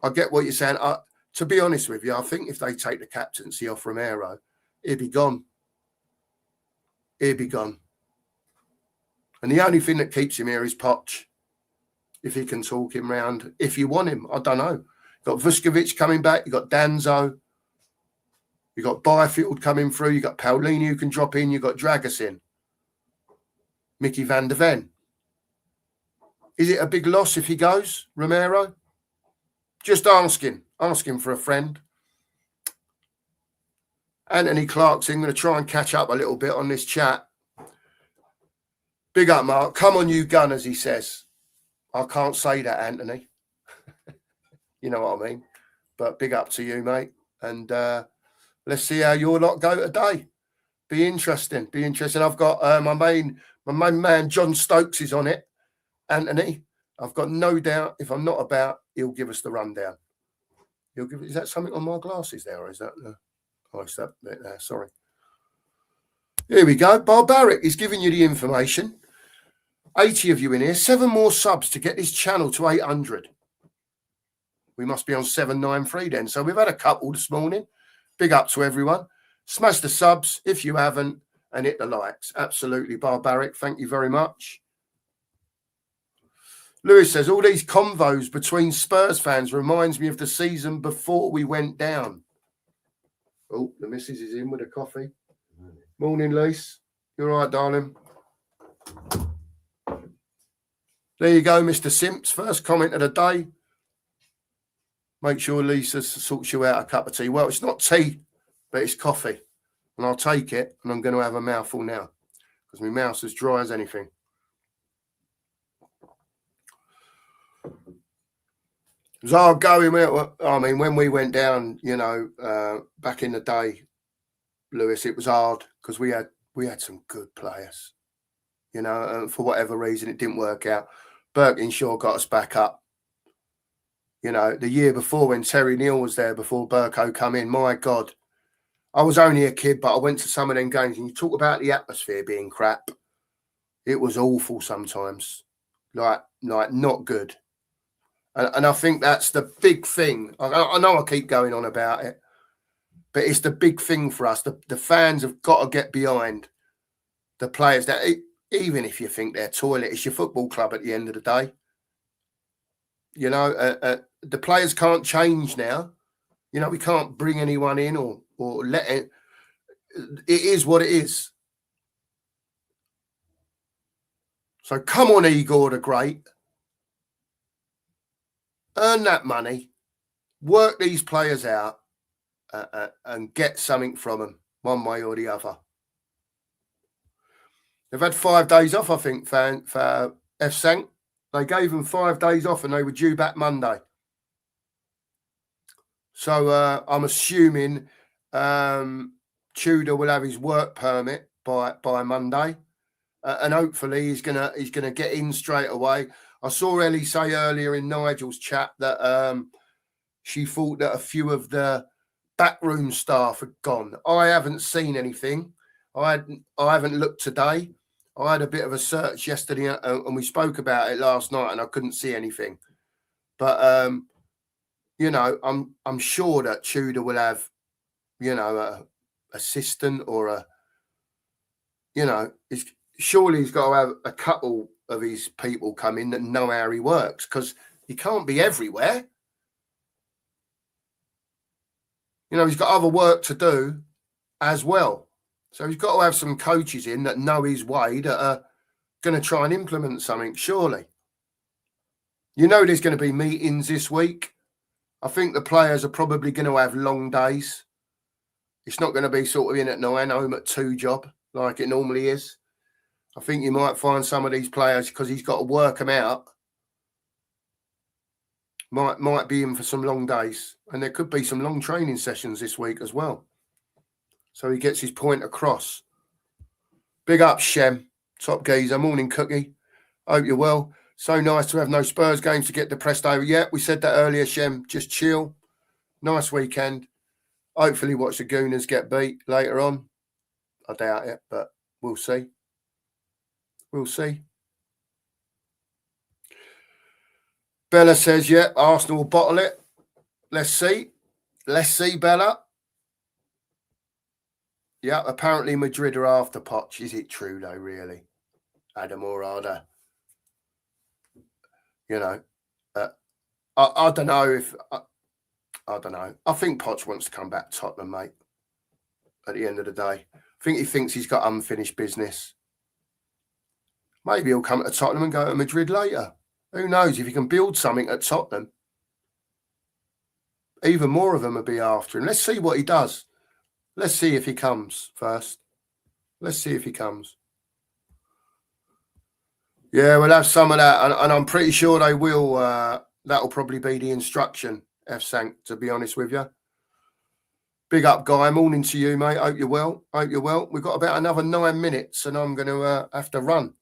I get what you're saying. To be honest with you, I think if they take the captaincy off Romero, he'll be gone. He'll be gone. And the only thing that keeps him here is Poch. If he can talk him round, if you want him, I don't know. You've got Vuskovic coming back. You've got Danzo. You've got Byfield coming through. You've got Paulini who can drop in. You've got Dragas in. Mickey van der Ven. Is it a big loss if he goes, Romero? Just asking for a friend. Anthony Clarkson, going to try and catch up a little bit on this chat. Big up, Mark. Come on, you Gunners, he says. I can't say that, Anthony. You know what I mean? But big up to you, mate. And let's see how your lot go today. Be interesting. I've got my main man, John Stokes, is on it. Anthony, I've got no doubt if I'm not about, he'll give us the rundown. Is that something on my glasses there, or is that it's that bit there? Sorry. Here we go. Barbaric is giving you the information. 80 of you in here. 7 more subs to get this channel to 800. We must be on 793 then. So we've had a couple this morning. Big up to everyone. Smash the subs if you haven't, and hit the likes. Absolutely, Barbaric. Thank you very much. Lewis says, all these convos between Spurs fans reminds me of the season before we went down. Oh, the missus is in with a coffee. Morning, Lise. You all right, darling? There you go, Mr. Simps. First comment of the day. Make sure Lisa sorts you out a cup of tea. Well, it's not tea, but it's coffee. And I'll take it, and I'm going to have a mouthful now because my mouth's as dry as anything. So when we went down, back in the day, Lewis, it was hard because we had some good players, and for whatever reason, it didn't work out. Birkinshaw got us back up. The year before when Terry Neal was there before Burko come in, my God, I was only a kid, but I went to some of them games and you talk about the atmosphere being crap. It was awful sometimes, like not good. And I think that's the big thing. I know I keep going on about it, But it's the big thing for us. The fans have got to get behind the players. That even if you think they're toilet, it's your football club at the end of the day. You know, the players can't change now. You know, we can't bring anyone in or let it. It is what it is. So come on, Igor the Great. Earn that money. Work these players out and get something from them one way or the other. They've had 5 days off, I think, for F. Sank. They gave them 5 days off and they were due back Monday. So I'm assuming Tudor will have his work permit by Monday. And hopefully he's gonna get in straight away. I saw Ellie say earlier in Nigel's chat that she thought that a few of the backroom staff had gone. I haven't seen anything. I haven't looked today. I had a bit of a search yesterday, and we spoke about it last night, and I couldn't see anything. But you know, I'm sure that Tudor will have, you know, a assistant or a, you know, surely he's got to have a couple of his people come in that know how he works, because he can't be everywhere. You know, he's got other work to do as well. So he's got to have some coaches in that know his way, that are going to try and implement something, surely. You know, there's going to be meetings this week. I think the players are probably going to have long days. It's not going to be sort of in at 9, home at 2 job like it normally is. I think you might find some of these players, because he's got to work them out, might be in for some long days. And there could be some long training sessions this week as well. So he gets his point across. Big up, Shem. Top geezer. Morning, Cookie. Hope you're well. So nice to have no Spurs games to get depressed over. Yeah, we said that earlier, Shem. Just chill. Nice weekend. Hopefully watch the Gooners get beat later on. I doubt it, but we'll see. We'll see. Bella says, yeah, Arsenal will bottle it. Let's see. Let's see, Bella. Yeah, apparently Madrid are after Poch. Is it true, though, really? Adam Orada. You know, I don't know if... I don't know. I think Poch wants to come back to Tottenham, mate, at the end of the day. I think he thinks he's got unfinished business. Maybe he'll come to Tottenham and go to Madrid later. Who knows? If he can build something at Tottenham, even more of them will be after him. Let's see what he does. Let's see if he comes first. Let's see if he comes. Yeah, we'll have some of that. And I'm pretty sure they will. That'll probably be the instruction, F. Sank, to be honest with you. Big up, Guy. Morning to you, mate. Hope you're well. Hope you're well. We've got about another 9 minutes and I'm going to have to run.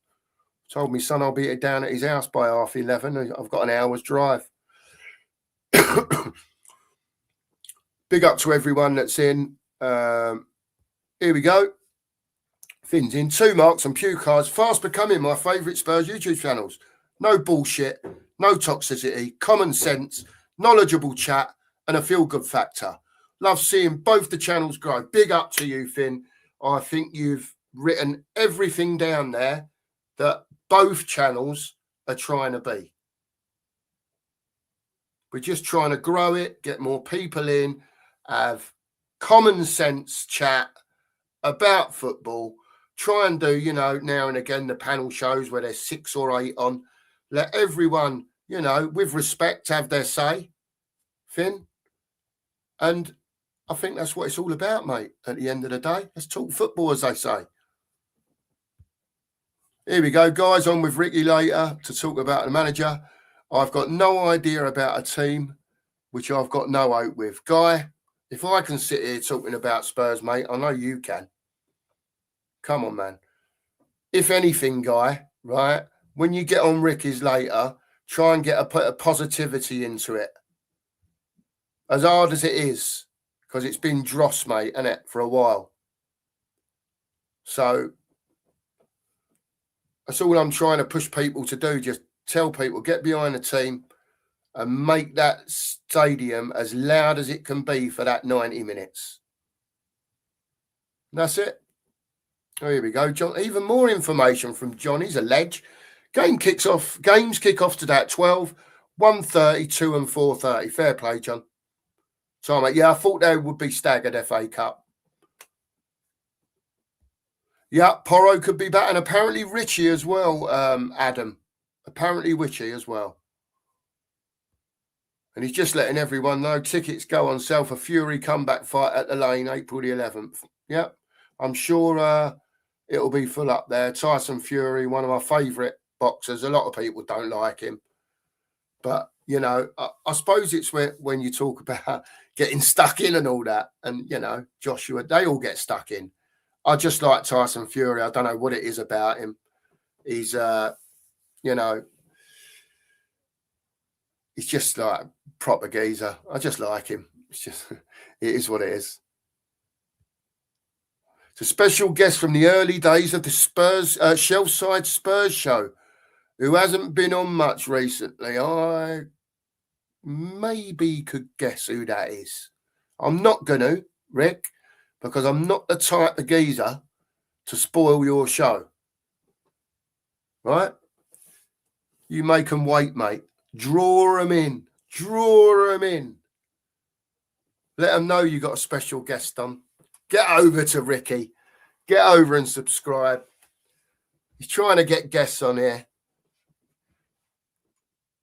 Told my son I'll be down at his house by 11:30. I've got an hour's drive. Big up to everyone that's in. Here we go. Finn's in. 2 marks and Pew cards. Fast becoming my favourite Spurs YouTube channels. No bullshit, no toxicity, common sense, knowledgeable chat, and a feel-good factor. Love seeing both the channels grow. Big up to you, Finn. I think you've written everything down there that both channels are trying to be. We're just trying to grow it, get more people in, have common sense chat about football. Try and do, you know, now and again the panel shows where there's 6 or 8 on. Let everyone, you know, with respect, have their say, Finn. And I think that's what it's all about, mate, at the end of the day. Let's talk football, as they say. Here we go, guys. On with Ricky later to talk about the manager. I've got no idea about a team, which I've got no hope with. Guy, if I can sit here talking about Spurs, mate, I know you can. Come on, man. If anything, Guy, right, when you get on Ricky's later, try and put a positivity into it. As hard as it is, because it's been dross, mate, innit, for a while. So that's all I'm trying to push people to do. Just tell people, get behind the team and make that stadium as loud as it can be for that 90 minutes. That's it. Oh, here we go, John. Even more information from John. He's a ledge. Games kick off today at 12, 1:30, 2 and 4:30. Fair play, John. So, mate, yeah, I thought they would be staggered FA Cup. Yeah, Porro could be back, and apparently Richie as well, Adam. Apparently Richie as well. And he's just letting everyone know tickets go on sale for Fury comeback fight at the Lane, April the 11th. Yep, I'm sure it'll be full up there. Tyson Fury, one of my favourite boxers. A lot of people don't like him. But, you know, I suppose it's when you talk about getting stuck in and all that. And, you know, Joshua, they all get stuck in. I just like Tyson Fury. I don't know what it is about him. He's, you know, he's just like proper geezer. I just like him. It's just, it is what it is. It's a special guest from the early days of the Spurs, Shelfside Spurs show, who hasn't been on much recently. I maybe could guess who that is. I'm not going to, Rick, because I'm not the type of geezer to spoil your show. Right? You make them wait, mate. Draw them in. Draw them in. Let them know you got a special guest on. Get over to Ricky. Get over and subscribe. He's trying to get guests on here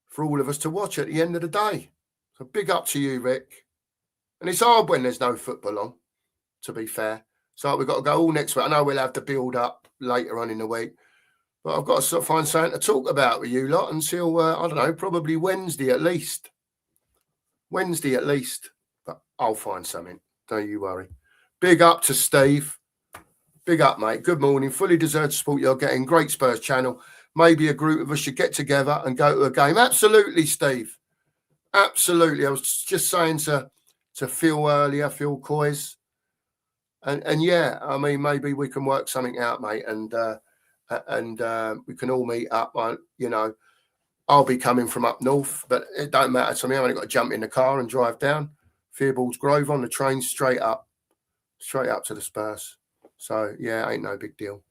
for all of us to watch at the end of the day. So big up to you, Rick. And it's hard when there's no football on, to be fair. So we've got to go all next week. I know we'll have to build up later on in the week. But I've got to find something to talk about with you lot until, I don't know, probably Wednesday at least. Wednesday at least. But I'll find something. Don't you worry. Big up to Steve. Big up, mate. Good morning. Fully deserved support you're getting. Great Spurs channel. Maybe a group of us should get together and go to a game. Absolutely, Steve. Absolutely. I was just saying to Phil earlier, Phil Coys. And yeah, I mean, maybe we can work something out, mate. And we can all meet up. You know, I'll be coming from up north, but it don't matter to me. I've only got to jump in the car and drive down Fearballs Grove on the train straight up to the Spurs. So yeah, ain't no big deal.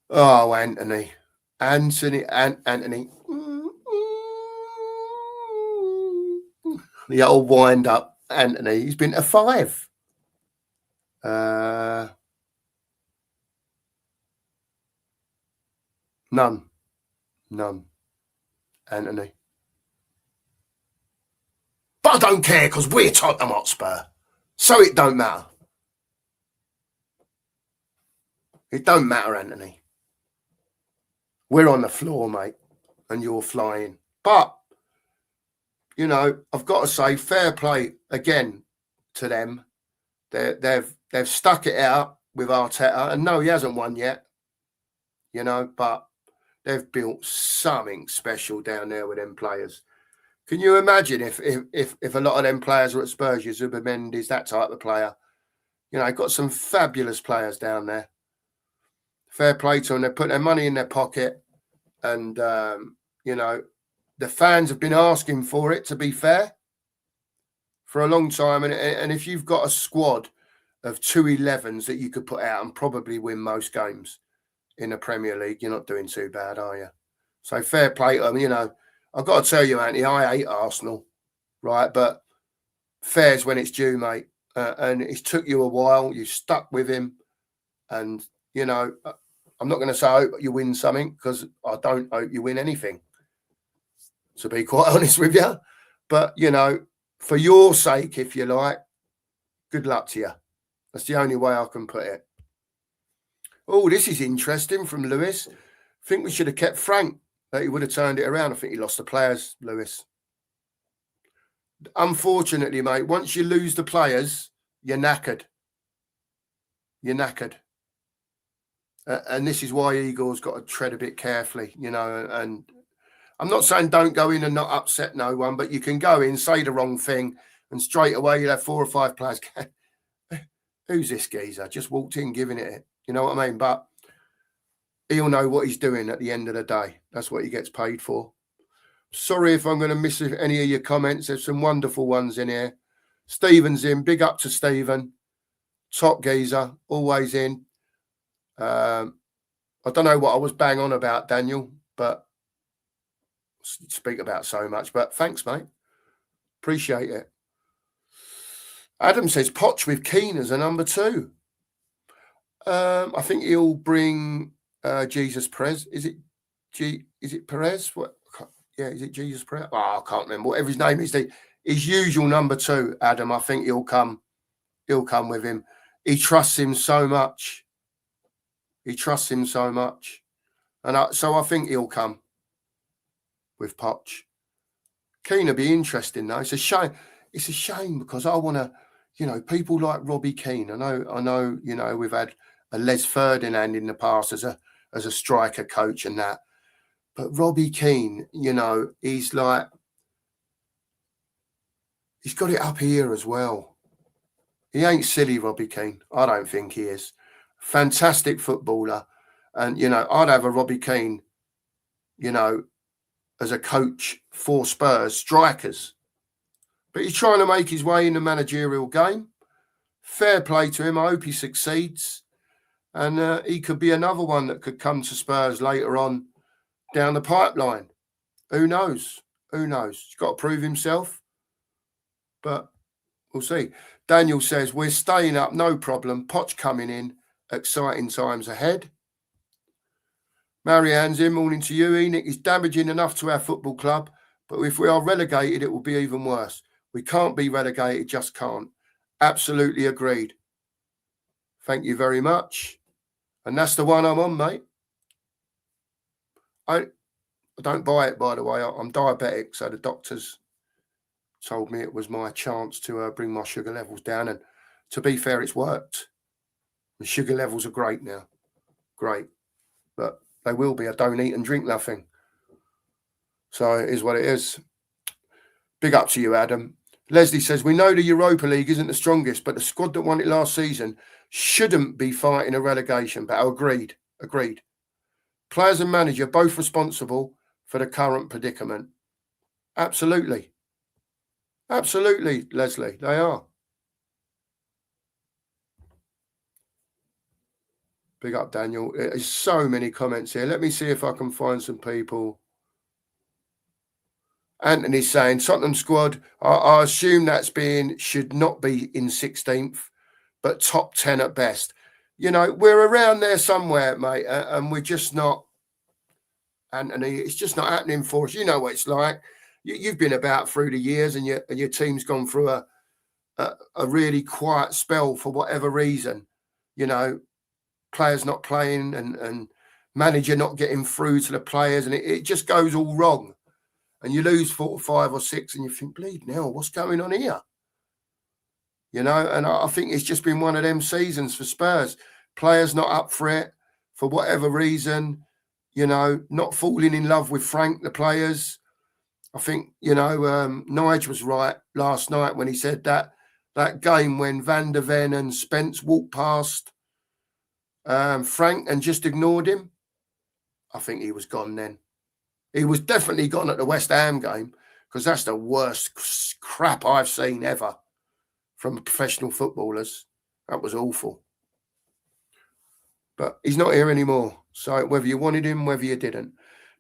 Oh, Anthony. The old wind up Anthony. He's been to 5. None. Anthony. But I don't care because we're Tottenham Hotspur. So it don't matter. It don't matter, Anthony. We're on the floor, mate, and you're flying. But, you know, I've got to say, fair play again to them. They've stuck it out with Arteta. And no, he hasn't won yet, you know, but they've built something special down there with them players. Can you imagine if a lot of them players were at Spurs, Zubimendi's that type of player? You know, got some fabulous players down there. Fair play to them. They put their money in their pocket. And, you know, the fans have been asking for it, to be fair, for a long time. And if you've got a squad of 2 11s that you could put out and probably win most games in the Premier League, you're not doing too bad, are you? So fair play to them. You know, I've got to tell you, Anthony, I hate Arsenal, right? But fair's when it's due, mate. And it's took you a while. You stuck with him. And, you know, I'm not going to say I hope you win something because I don't hope you win anything, to be quite honest with you. But, you know, for your sake, if you like, good luck to you. That's the only way I can put it. Oh, this is interesting from Lewis. I think we should have kept Frank. That he would have turned it around. I think he lost the players, Lewis. Unfortunately, mate, once you lose the players, you're knackered. You're knackered. And this is why Igor's got to tread a bit carefully, you know. And I'm not saying don't go in and not upset no one, but you can go in, say the wrong thing, and straight away you'll have 4 or 5 players. Who's this geezer? Just walked in giving it. You know what I mean? But he'll know what he's doing at the end of the day. That's what he gets paid for. Sorry if I'm going to miss any of your comments. There's some wonderful ones in here. Stephen's in. Big up to Stephen. Top geezer, always in. I don't know what I was bang on about, Daniel, but speak about so much. But thanks, mate. Appreciate it. Adam says Poch with Keane as a number 2. I think he'll bring Jesus Perez. Is it Perez? What? Yeah, is it Jesus Perez? Oh, I can't remember. Whatever his name is, his usual number 2, Adam. I think he'll come with him. He trusts him so much. And so I think he'll come with Poch. Keane will be interesting though. It's a shame. It's a shame because I want to, people like Robbie Keane. I know, we've had a Les Ferdinand in the past as a striker coach and that. But Robbie Keane, he's got it up here as well. He ain't silly, Robbie Keane. I don't think he is. Fantastic footballer. And, I'd have a Robbie Keane, as a coach for Spurs strikers. But he's trying to make his way in the managerial game. Fair play to him. I hope he succeeds. And he could be another one that could come to Spurs later on down the pipeline. Who knows? He's got to prove himself. But we'll see. Daniel says, we're staying up, no problem. Poch coming in. Exciting times ahead. Marianne's in. Morning to you, Enoch. Is damaging enough to our football club. But if we are relegated, it will be even worse. We can't be relegated, just can't. Absolutely agreed. Thank you very much. And that's the one I'm on, mate. I don't buy it, by the way. I'm diabetic, so the doctors told me it was my chance to bring my sugar levels down. And to be fair, it's worked. The sugar levels are great now. Great. But they will be. I don't eat and drink nothing. So it is what it is. Big up to you, Adam. Leslie says, we know the Europa League isn't the strongest, but the squad that won it last season shouldn't be fighting a relegation battle. Agreed. Players and manager both responsible for the current predicament. Absolutely, Leslie, they are. Big up, Daniel. There's so many comments here. Let me see if I can find some people. Anthony's saying, Tottenham squad, I assume should not be in 16th, but top 10 at best. We're around there somewhere, mate, and we're just not, Anthony, it's just not happening for us. You know what it's like. You've been about through the years and your team's gone through a really quiet spell for whatever reason. Players not playing and manager not getting through to the players, and it just goes all wrong. And you lose 4 or 5 or 6 and you think, bleed now, what's going on here? And I think it's just been one of them seasons for Spurs. Players not up for it for whatever reason, not falling in love with Frank, the players. I think, Nigel was right last night when he said that game when Van der Ven and Spence walked past Frank and just ignored him. I think he was gone then. He was definitely gone at the West Ham game because that's the worst crap I've seen ever from professional footballers. That was awful. But he's not here anymore. So whether you wanted him, whether you didn't.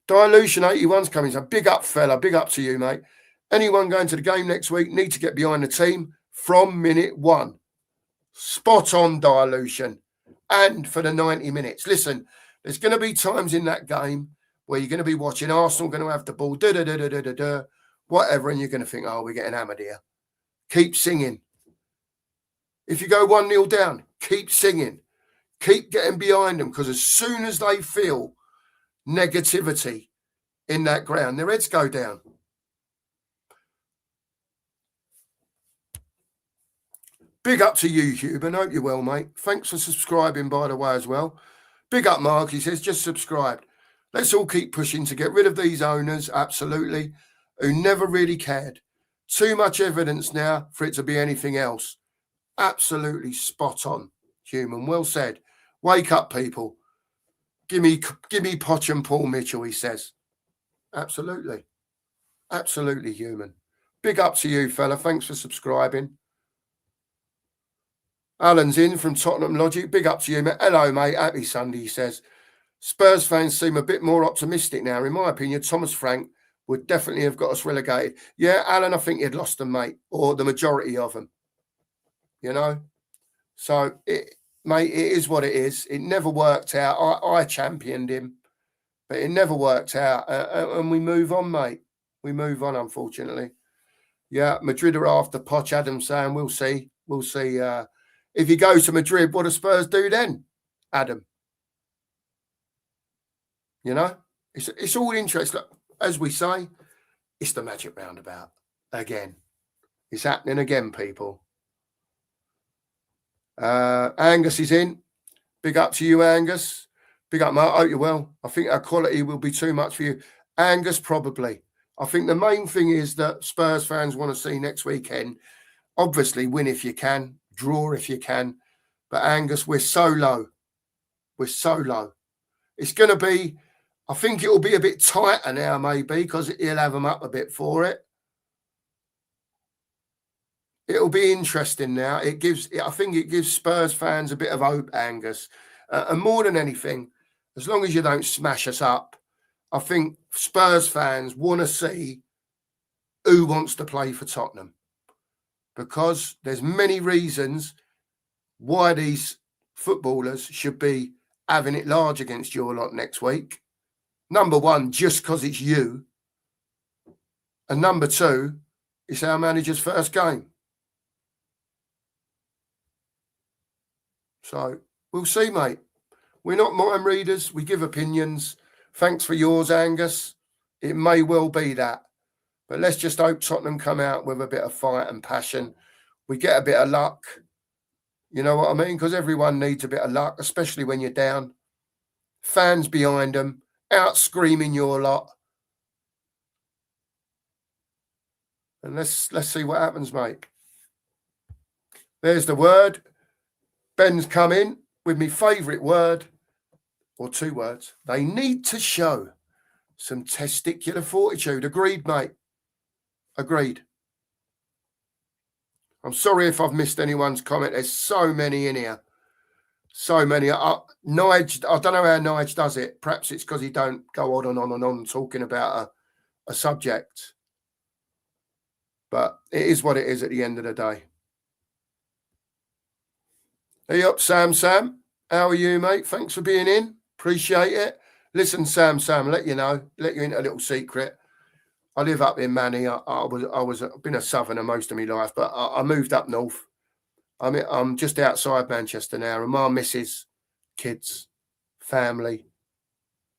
Dilution 81's coming. So big up, fella. Big up to you, mate. Anyone going to the game next week need to get behind the team from minute 1. Spot on, Dilution. And for the 90 minutes. Listen, there's going to be times in that game where you're going to be watching Arsenal going to have the ball, whatever, and you're going to think, oh, we're getting hammered here. Keep singing. If you go 1-0 down, keep singing. Keep getting behind them, because as soon as they feel negativity in that ground, their heads go down. Big up to you, Huben. Hope you're well, mate. Thanks for subscribing, by the way, as well. Big up, Mark. He says, just subscribed. Let's all keep pushing to get rid of these owners, absolutely, who never really cared. Too much evidence now for it to be anything else. Absolutely spot on, Human. Well said. Wake up, people. Give me Poch and Paul Mitchell, he says. Absolutely. Absolutely, Human. Big up to you, fella. Thanks for subscribing. Alan's in from Tottenham Logic. Big up to you, mate. Hello, mate. Happy Sunday, he says. Spurs fans seem a bit more optimistic now. In my opinion, Thomas Frank would definitely have got us relegated. Yeah, Alan, I think he'd lost them, mate, or the majority of them, you know. So, mate, it is what it is. It never worked out. I championed him, but it never worked out. And we move on, mate. We move on, unfortunately. Yeah, Madrid are after Poch. Adam saying, we'll see. We'll see. If you go to Madrid, what do Spurs do then, Adam? You know, it's all interest. Look, as we say, it's the magic roundabout again. It's happening again, people. Angus is in. Big up to you, Angus. Big up, mate. I hope you're well. I think our quality will be too much for you. Angus, probably. I think the main thing is that Spurs fans want to see next weekend, obviously, win if you can, draw if you can. But Angus, we're so low. We're so low. It's going to be, I think it will be a bit tighter now, maybe, because he'll have them up a bit for it. It'll be interesting now. I think it gives Spurs fans a bit of hope, Angus. And more than anything, as long as you don't smash us up, I think Spurs fans want to see who wants to play for Tottenham. Because there's many reasons why these footballers should be having it large against your lot next week. Number one, just because it's you. And number two, it's our manager's first game. So we'll see, mate. We're not mind readers. We give opinions. Thanks for yours, Angus. It may well be that. But let's just hope Tottenham come out with a bit of fight and passion. We get a bit of luck. You know what I mean? Because everyone needs a bit of luck, especially when you're down. Fans behind them, out screaming your lot. And let's see what happens, mate. There's the word. Ben's come in with my favourite word, or two words. They need to show some testicular fortitude. Agreed, mate. Agreed. I'm sorry if I've missed anyone's comment. There's so many in here. So many. Nige, I don't know how Nige does it. Perhaps it's because he don't go on and on and on talking about a subject. But it is what it is at the end of the day. Hey up, Sam. How are you, mate? Thanks for being in. Appreciate it. Listen, Sam, let you into a little secret. I live up in Manny. I've been a southerner most of my life, but I moved up north. I'm just outside Manchester now, and my missus, kids, family,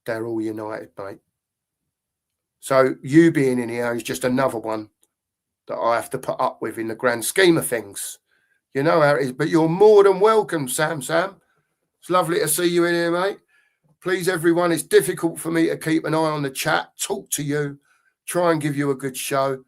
they're all united, mate. So you being in here is just another one that I have to put up with in the grand scheme of things. You know how it is, but you're more than welcome, Sam. It's lovely to see you in here, mate. Please, everyone, it's difficult for me to keep an eye on the chat, talk to you, try and give you a good show.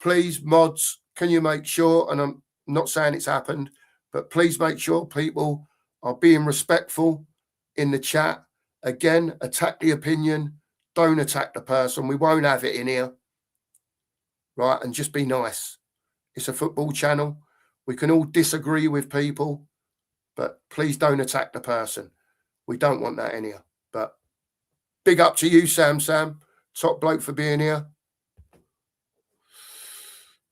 Please, mods, can you make sure, and I'm not saying it's happened, but please make sure people are being respectful in the chat. Again, attack the opinion, don't attack the person. We won't have it in here, right? And just be nice. It's a football channel. We can all disagree with people, but please don't attack the person. We don't want that in here. But big up to you, Sam. Top bloke for being here.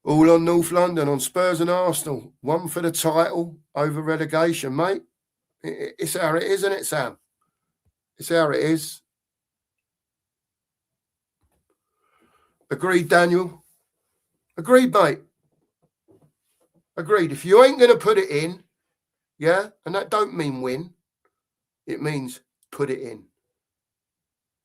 All on North London, on Spurs and Arsenal. One for the title over relegation, mate. It's how it is, isn't it, Sam? It's how it is. Agreed, Daniel. Agreed, mate. Agreed. If you ain't going to put it in, yeah, and that don't mean win. It means put it in.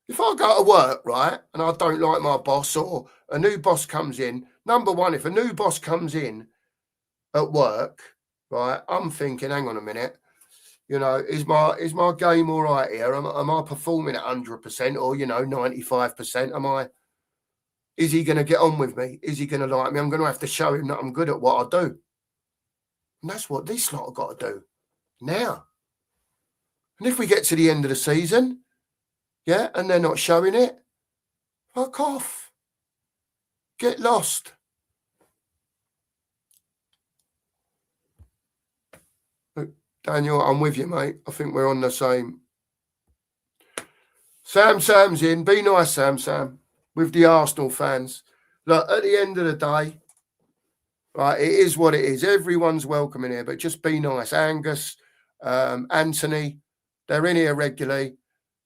If I go to work, right, and I don't like my boss or a new boss comes in, number one, if a new boss comes in at work, right, I'm thinking, hang on a minute, you know, is my game all right here? Am I performing at 100% or, 95%? Is he going to get on with me? Is he going to like me? I'm going to have to show him that I'm good at what I do. And that's what this lot have got to do now. And if we get to the end of the season, yeah, and they're not showing it, fuck off. Get lost. Daniel, I'm with you, mate. I think we're on the same. Sam's in. Be nice, Sam, with the Arsenal fans. Look, at the end of the day, right, it is what it is. Everyone's welcome in here, but just be nice. Angus, Anthony, they're in here regularly.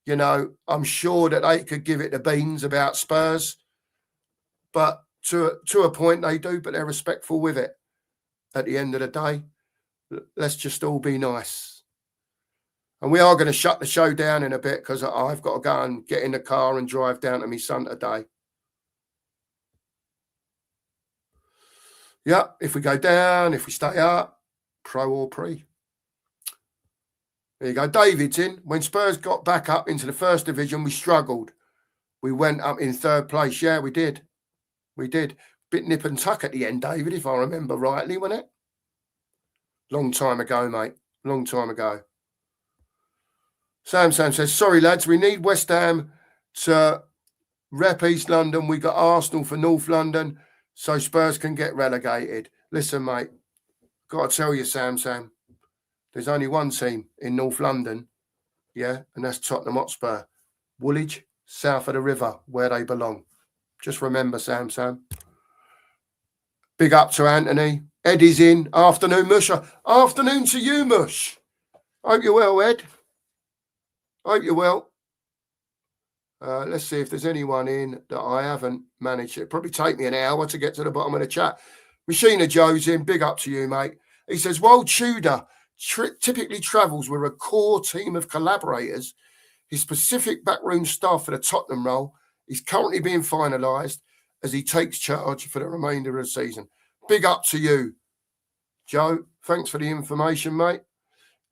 You know, I'm sure that they could give it the beans about Spurs, but to a point they do, but they're respectful with it. At the end of the day, let's just all be nice. And we are going to shut the show down in a bit because I've got to go and get in the car and drive down to my son today. Yeah, if we go down, if we stay up, pro or pre. There you go. David's in. When Spurs got back up into the first division, we struggled. We went up in third place. Yeah, we did. We did. Bit nip and tuck at the end, David, if I remember rightly, wasn't it? Long time ago, mate. Long time ago. Sam says, sorry, lads, we need West Ham to rep East London. We got Arsenal for North London, so Spurs can get relegated. Listen, mate, got to tell you, Sam, there's only one team in North London, yeah, and that's Tottenham Hotspur. Woolwich, south of the river, where they belong. Just remember, Sam. Big up to Anthony. Eddie's in. Afternoon, Mush. Afternoon to you, Mush. Hope you're well, Ed. Hope you're well. Let's see if there's anyone in that I haven't managed. It'll probably take me an hour to get to the bottom of the chat. Machina Joe's in. Big up to you, mate. He says, while Tudor typically travels with a core team of collaborators, his specific backroom staff for the Tottenham role is currently being finalised as he takes charge for the remainder of the season. Big up to you, Joe. Thanks for the information, mate.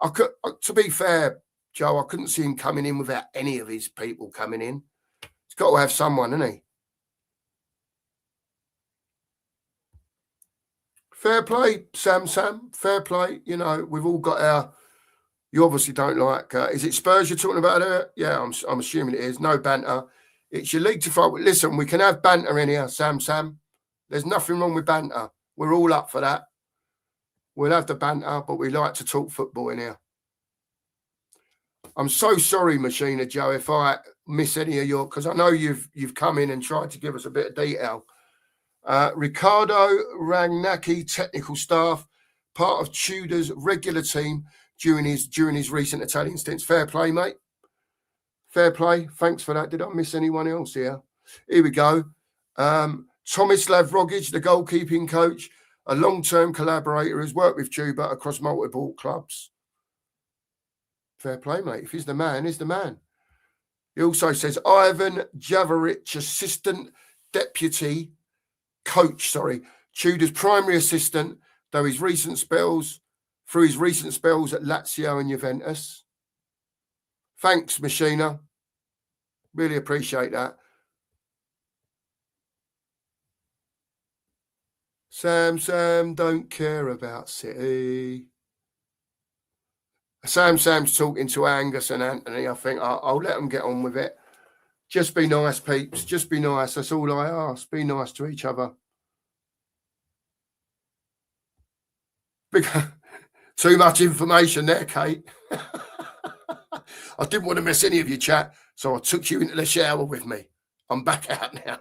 To be fair, Joe, I couldn't see him coming in without any of his people coming in. He's got to have someone, hasn't he? Fair play, Sam. Fair play. You know, we've all got our... You obviously don't like... is it Spurs you're talking about there? Yeah, I'm assuming it is. No banter. It's your league to fight. Listen, we can have banter in here, Sam. There's nothing wrong with banter. We're all up for that. We'll have the banter, but we like to talk football in here. I'm so sorry, Machina Joe, if I miss any of your... Because I know you've come in and tried to give us a bit of detail. Ricardo Ragnacki, technical staff, part of Tudor's regular team during his recent Italian stints. Fair play, mate. Fair play. Thanks for that. Did I miss anyone else here? Here we go. Tomislav Rogic, the goalkeeping coach, a long-term collaborator who's worked with Tudor across multiple clubs. Fair play, mate. If he's the man, he's the man. He also says Ivan Javaric, assistant deputy coach, Tudor's primary assistant, through his recent spells at Lazio and Juventus. Thanks, Machina. Really appreciate that. Sam don't care about City. Sam's talking to Angus and Anthony. I think I'll let them get on with it. Just be nice, peeps. Just be nice. That's all I ask. Be nice to each other. Too much information there, Kate. I didn't want to miss any of your chat, so I took you into the shower with me. I'm back out now.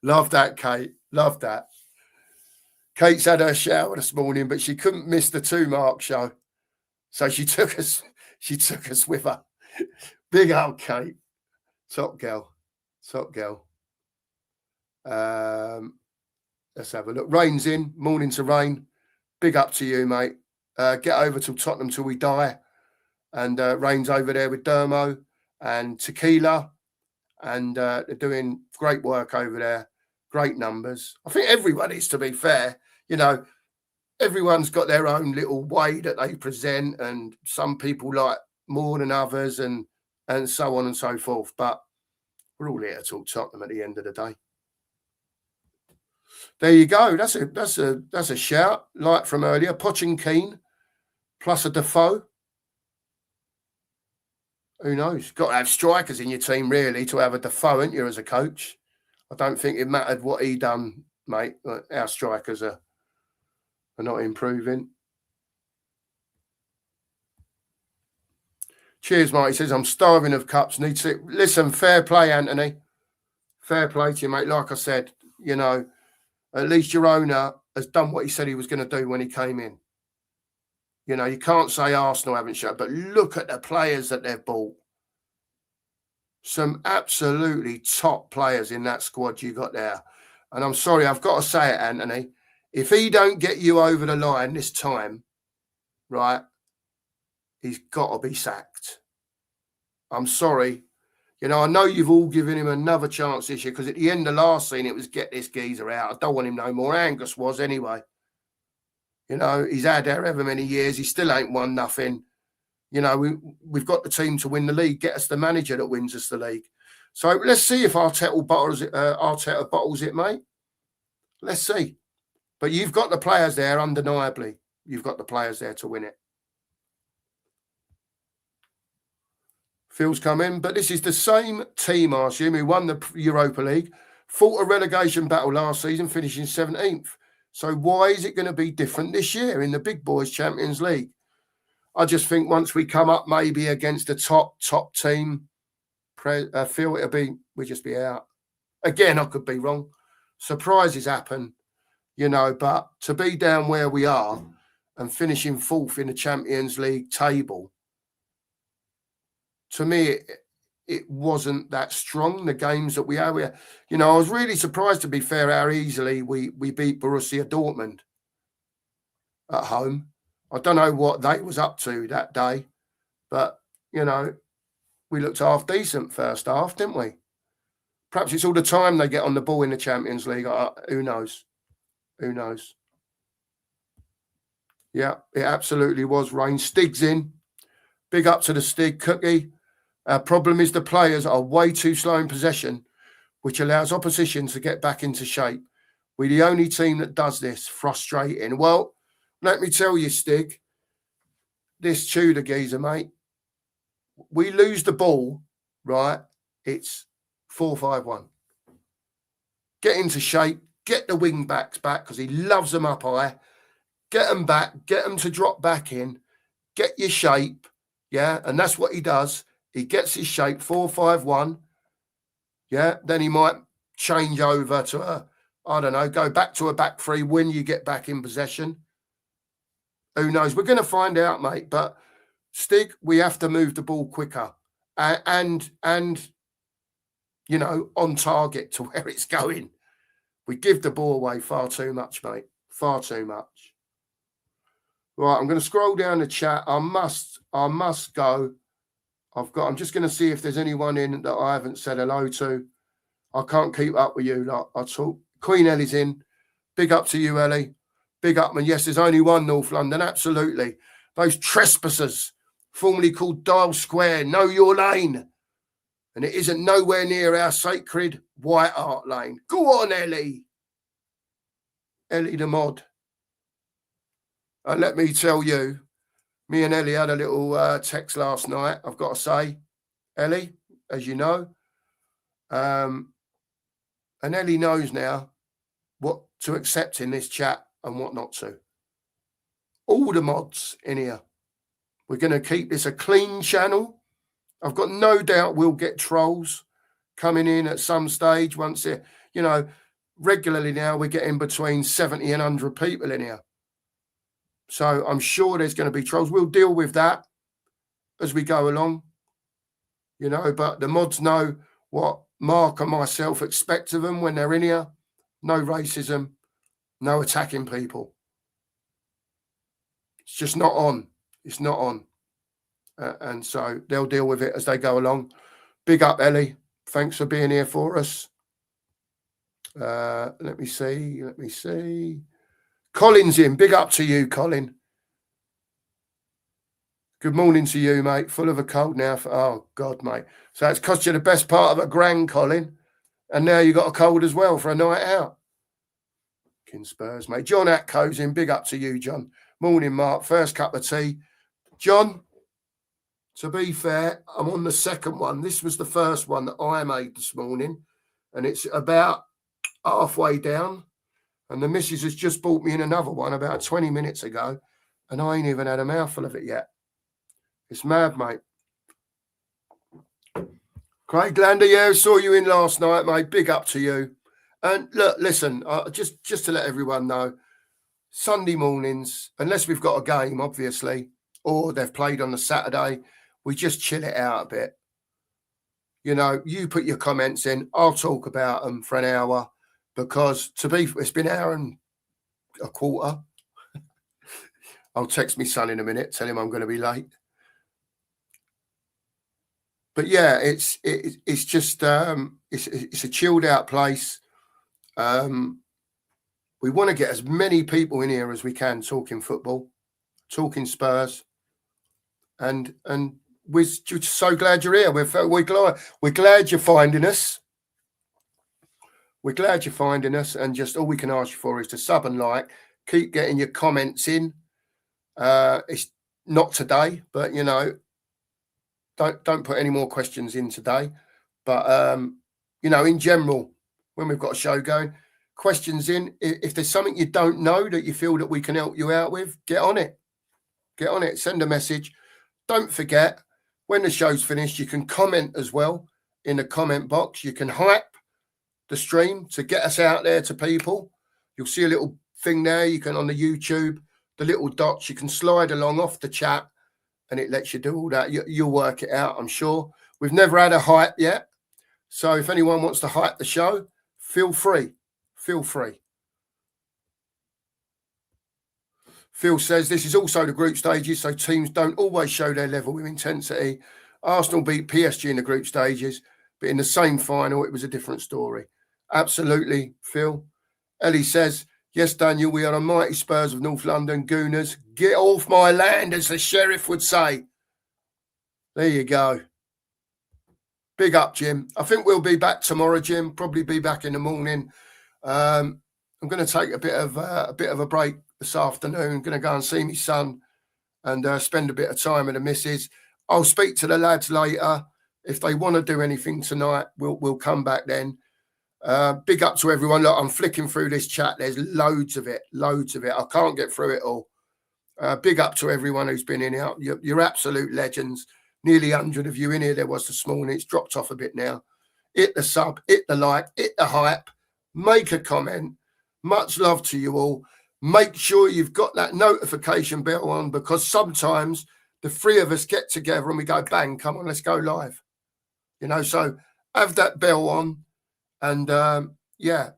Love that, Kate. Love that. Kate's had her shower this morning, but she couldn't miss the 2 Mark show. So she took us with her. Big old Kate. Top girl. Let's have a look. Rain's in. Morning to Rain. Big up to you, mate. Get over to Tottenham till we die. And Rain's over there with Dermo and Tequila. And they're doing great work over there. Great numbers. I think everybody's, to be fair, you know, everyone's got their own little way that they present, and some people like more than others, and so on and so forth. But we're all here to talk Tottenham at the end of the day. There you go. That's a shout. Like from earlier, Pochettino plus a Defoe. Who knows? Got to have strikers in your team, really, to have a Defoe, ain't you, as a coach? I don't think it mattered what he done, mate. Our strikers are not improving. Cheers, mate. He says, I'm starving of cups. Need to listen. Fair play, Anthony. Fair play to you, mate. Like I said, you know, at least your owner has done what he said he was going to do when he came in. You know, you can't say Arsenal haven't showed, but look at the players that they've bought. Some absolutely top players in that squad you got there. And I'm sorry, I've got to say it, Anthony. If he don't get you over the line this time, right, he's got to be sacked. I'm sorry. You know, I know you've all given him another chance this year because at the end of last season, it was get this geezer out. I don't want him no more. Angus was anyway. You know, he's had there ever many years. He still ain't won nothing. You know, we've got the team to win the league. Get us the manager that wins us the league. So let's see if Arteta bottles it, mate. Let's see. But you've got the players there, undeniably. You've got the players there to win it. Phil's come in, but this is the same team, I assume, who won the Europa League, fought a relegation battle last season, finishing 17th. So why is it going to be different this year in the Big Boys Champions League? I just think once we come up maybe against a top team, Phil, we'll just be out. Again, I could be wrong. Surprises happen, you know, but to be down where we are and finishing 4th in the Champions League table, to me, it wasn't that strong, the games that we had. You know, I was really surprised, to be fair, how easily we beat Borussia Dortmund at home. I don't know what they was up to that day, but, you know, we looked half decent first half, didn't we? Perhaps it's all the time they get on the ball in the Champions League. Who knows? Who knows? Yeah, it absolutely was rain. Stig's in. Big up to the Stig Cookie. Our problem is the players are way too slow in possession, which allows opposition to get back into shape. We're the only team that does this. Frustrating. Well, let me tell you, Stig, this Tudor geezer, mate, we lose the ball, right? It's 4-5-1. Get into shape, get the wing backs back because he loves them up high. Get them back, get them to drop back in, get your shape, yeah? And that's what he does. He gets his shape, 4-5-1, yeah? Then he might change over to go back to a back three when you get back in possession. Who knows? We're going to find out, mate. But Stig, we have to move the ball quicker and you know, on target to where it's going. We give the ball away far too much, mate. Far too much. Right, I'm going to scroll down the chat. I must go. I'm just going to see if there's anyone in that I haven't said hello to. I can't keep up with you. Like I talk. Queen Ellie's in. Big up to you, Ellie. Big up, man. Yes, there's only one North London. Absolutely. Those trespassers, formerly called Dial Square, know your lane. And it isn't nowhere near our sacred White Hart Lane. Go on, Ellie. Ellie the mod. And let me tell you, me and Ellie had a little text last night, I've got to say. Ellie, as you know. And Ellie knows now what to accept in this chat and what not to. All the mods in here. We're going to keep this a clean channel. I've got no doubt we'll get trolls coming in at some stage once it, you know, regularly now we're getting between 70 and 100 people in here. So I'm sure there's going to be trolls. We'll deal with that as we go along, you know, but the mods know what Mark and myself expect of them when they're in here. No racism, no attacking people. It's just not on. It's not on. And so they'll deal with it as they go along. Big up, Ellie. Thanks for being here for us. Let me see. Colin's in. Big up to you, Colin. Good morning to you, mate. Full of a cold now. Oh, God, mate. So it's cost you the best part of $1,000, Colin. And now you got a cold as well for a night out. Fucking Spurs, mate. John Atco's in. Big up to you, John. Morning, Mark. First cup of tea. John, to be fair, I'm on the second one. This was the first one that I made this morning. And it's about halfway down. And the missus has just bought me in another one about 20 minutes ago. And I ain't even had a mouthful of it yet. It's mad, mate. Craig Lander, yeah, saw you in last night, mate. Big up to you. And look, listen, just to let everyone know, Sunday mornings, unless we've got a game, obviously, or they've played on the Saturday, we just chill it out a bit. You know, you put your comments in, I'll talk about them for an hour, because it's been an hour and a quarter. I'll text my son in a minute, tell him I'm going to be late. But yeah, it's just it's a chilled out place. We want to get as many people in here as we can talking football, talking Spurs, and we're just so glad you're here. We're glad you're finding us. We're glad you're finding us, and just all we can ask you for is to sub and like. Keep getting your comments in. It's not today, but you know, don't put any more questions in today. But you know, in general, when we've got a show going, questions in. If there's something you don't know that you feel that we can help you out with, get on it. Get on it. Send a message. Don't forget, when the show's finished, you can comment as well in the comment box. You can hype the stream to get us out there to people. You'll see a little thing there. You can, on the YouTube, the little dots, you can slide along off the chat and it lets you do all that. You'll work it out, I'm sure. We've never had a hype yet. So if anyone wants to hype the show, feel free. Feel free. Phil says this is also the group stages, so teams don't always show their level of intensity. Arsenal beat PSG in the group stages, but in the same final, it was a different story. Absolutely, Phil. Ellie says, yes, Daniel, we are the mighty Spurs of North London, Gooners. Get off my land, as the sheriff would say. There you go. Big up, Jim. I think we'll be back tomorrow, Jim. Probably be back in the morning. I'm going to take a bit of a break this afternoon. I'm going to go and see my son and spend a bit of time with the missus. I'll speak to the lads later. If they want to do anything tonight, we'll come back then. Big up to everyone. Look, I'm flicking through this chat. There's loads of it. I can't get through it all. Big up to everyone who's been in here. You're absolute legends. Nearly 100 of you in here there was this morning. It's dropped off a bit now. Hit the sub, hit the like, hit the hype. Make a comment. Much love to you all. Make sure you've got that notification bell on, because sometimes the three of us get together and we go, bang, come on, let's go live. You know, so have that bell on and, yeah,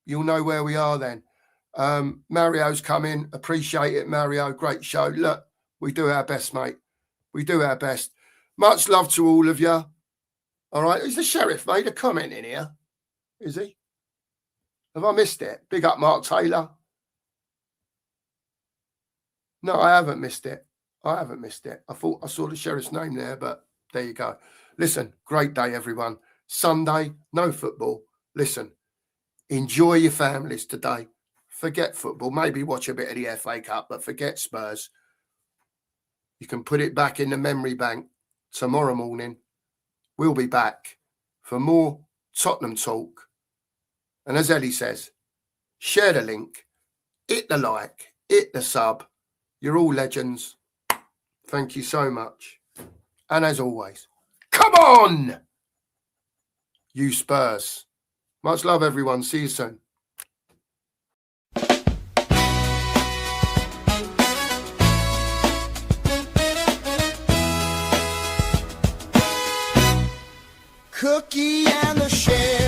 you'll know where we are then. Mario's coming. Appreciate it, Mario. Great show. Look, we do our best, mate. We do our best. Much love to all of you. All right. Is the sheriff made a comment in here? Is he? Have I missed it? Big up, Mark Taylor. No, I haven't missed it. I thought I saw the sheriff's name there, but there you go. Listen, great day, everyone. Sunday, no football. Listen, enjoy your families today. Forget football. Maybe watch a bit of the FA Cup, but forget Spurs. You can put it back in the memory bank. Tomorrow morning, we'll be back for more Tottenham talk. And as Ellie says, share the link, hit the like, hit the sub. You're all legends. Thank you so much. And as always, come on, you Spurs. Much love, everyone. See you soon. Cookie and the share.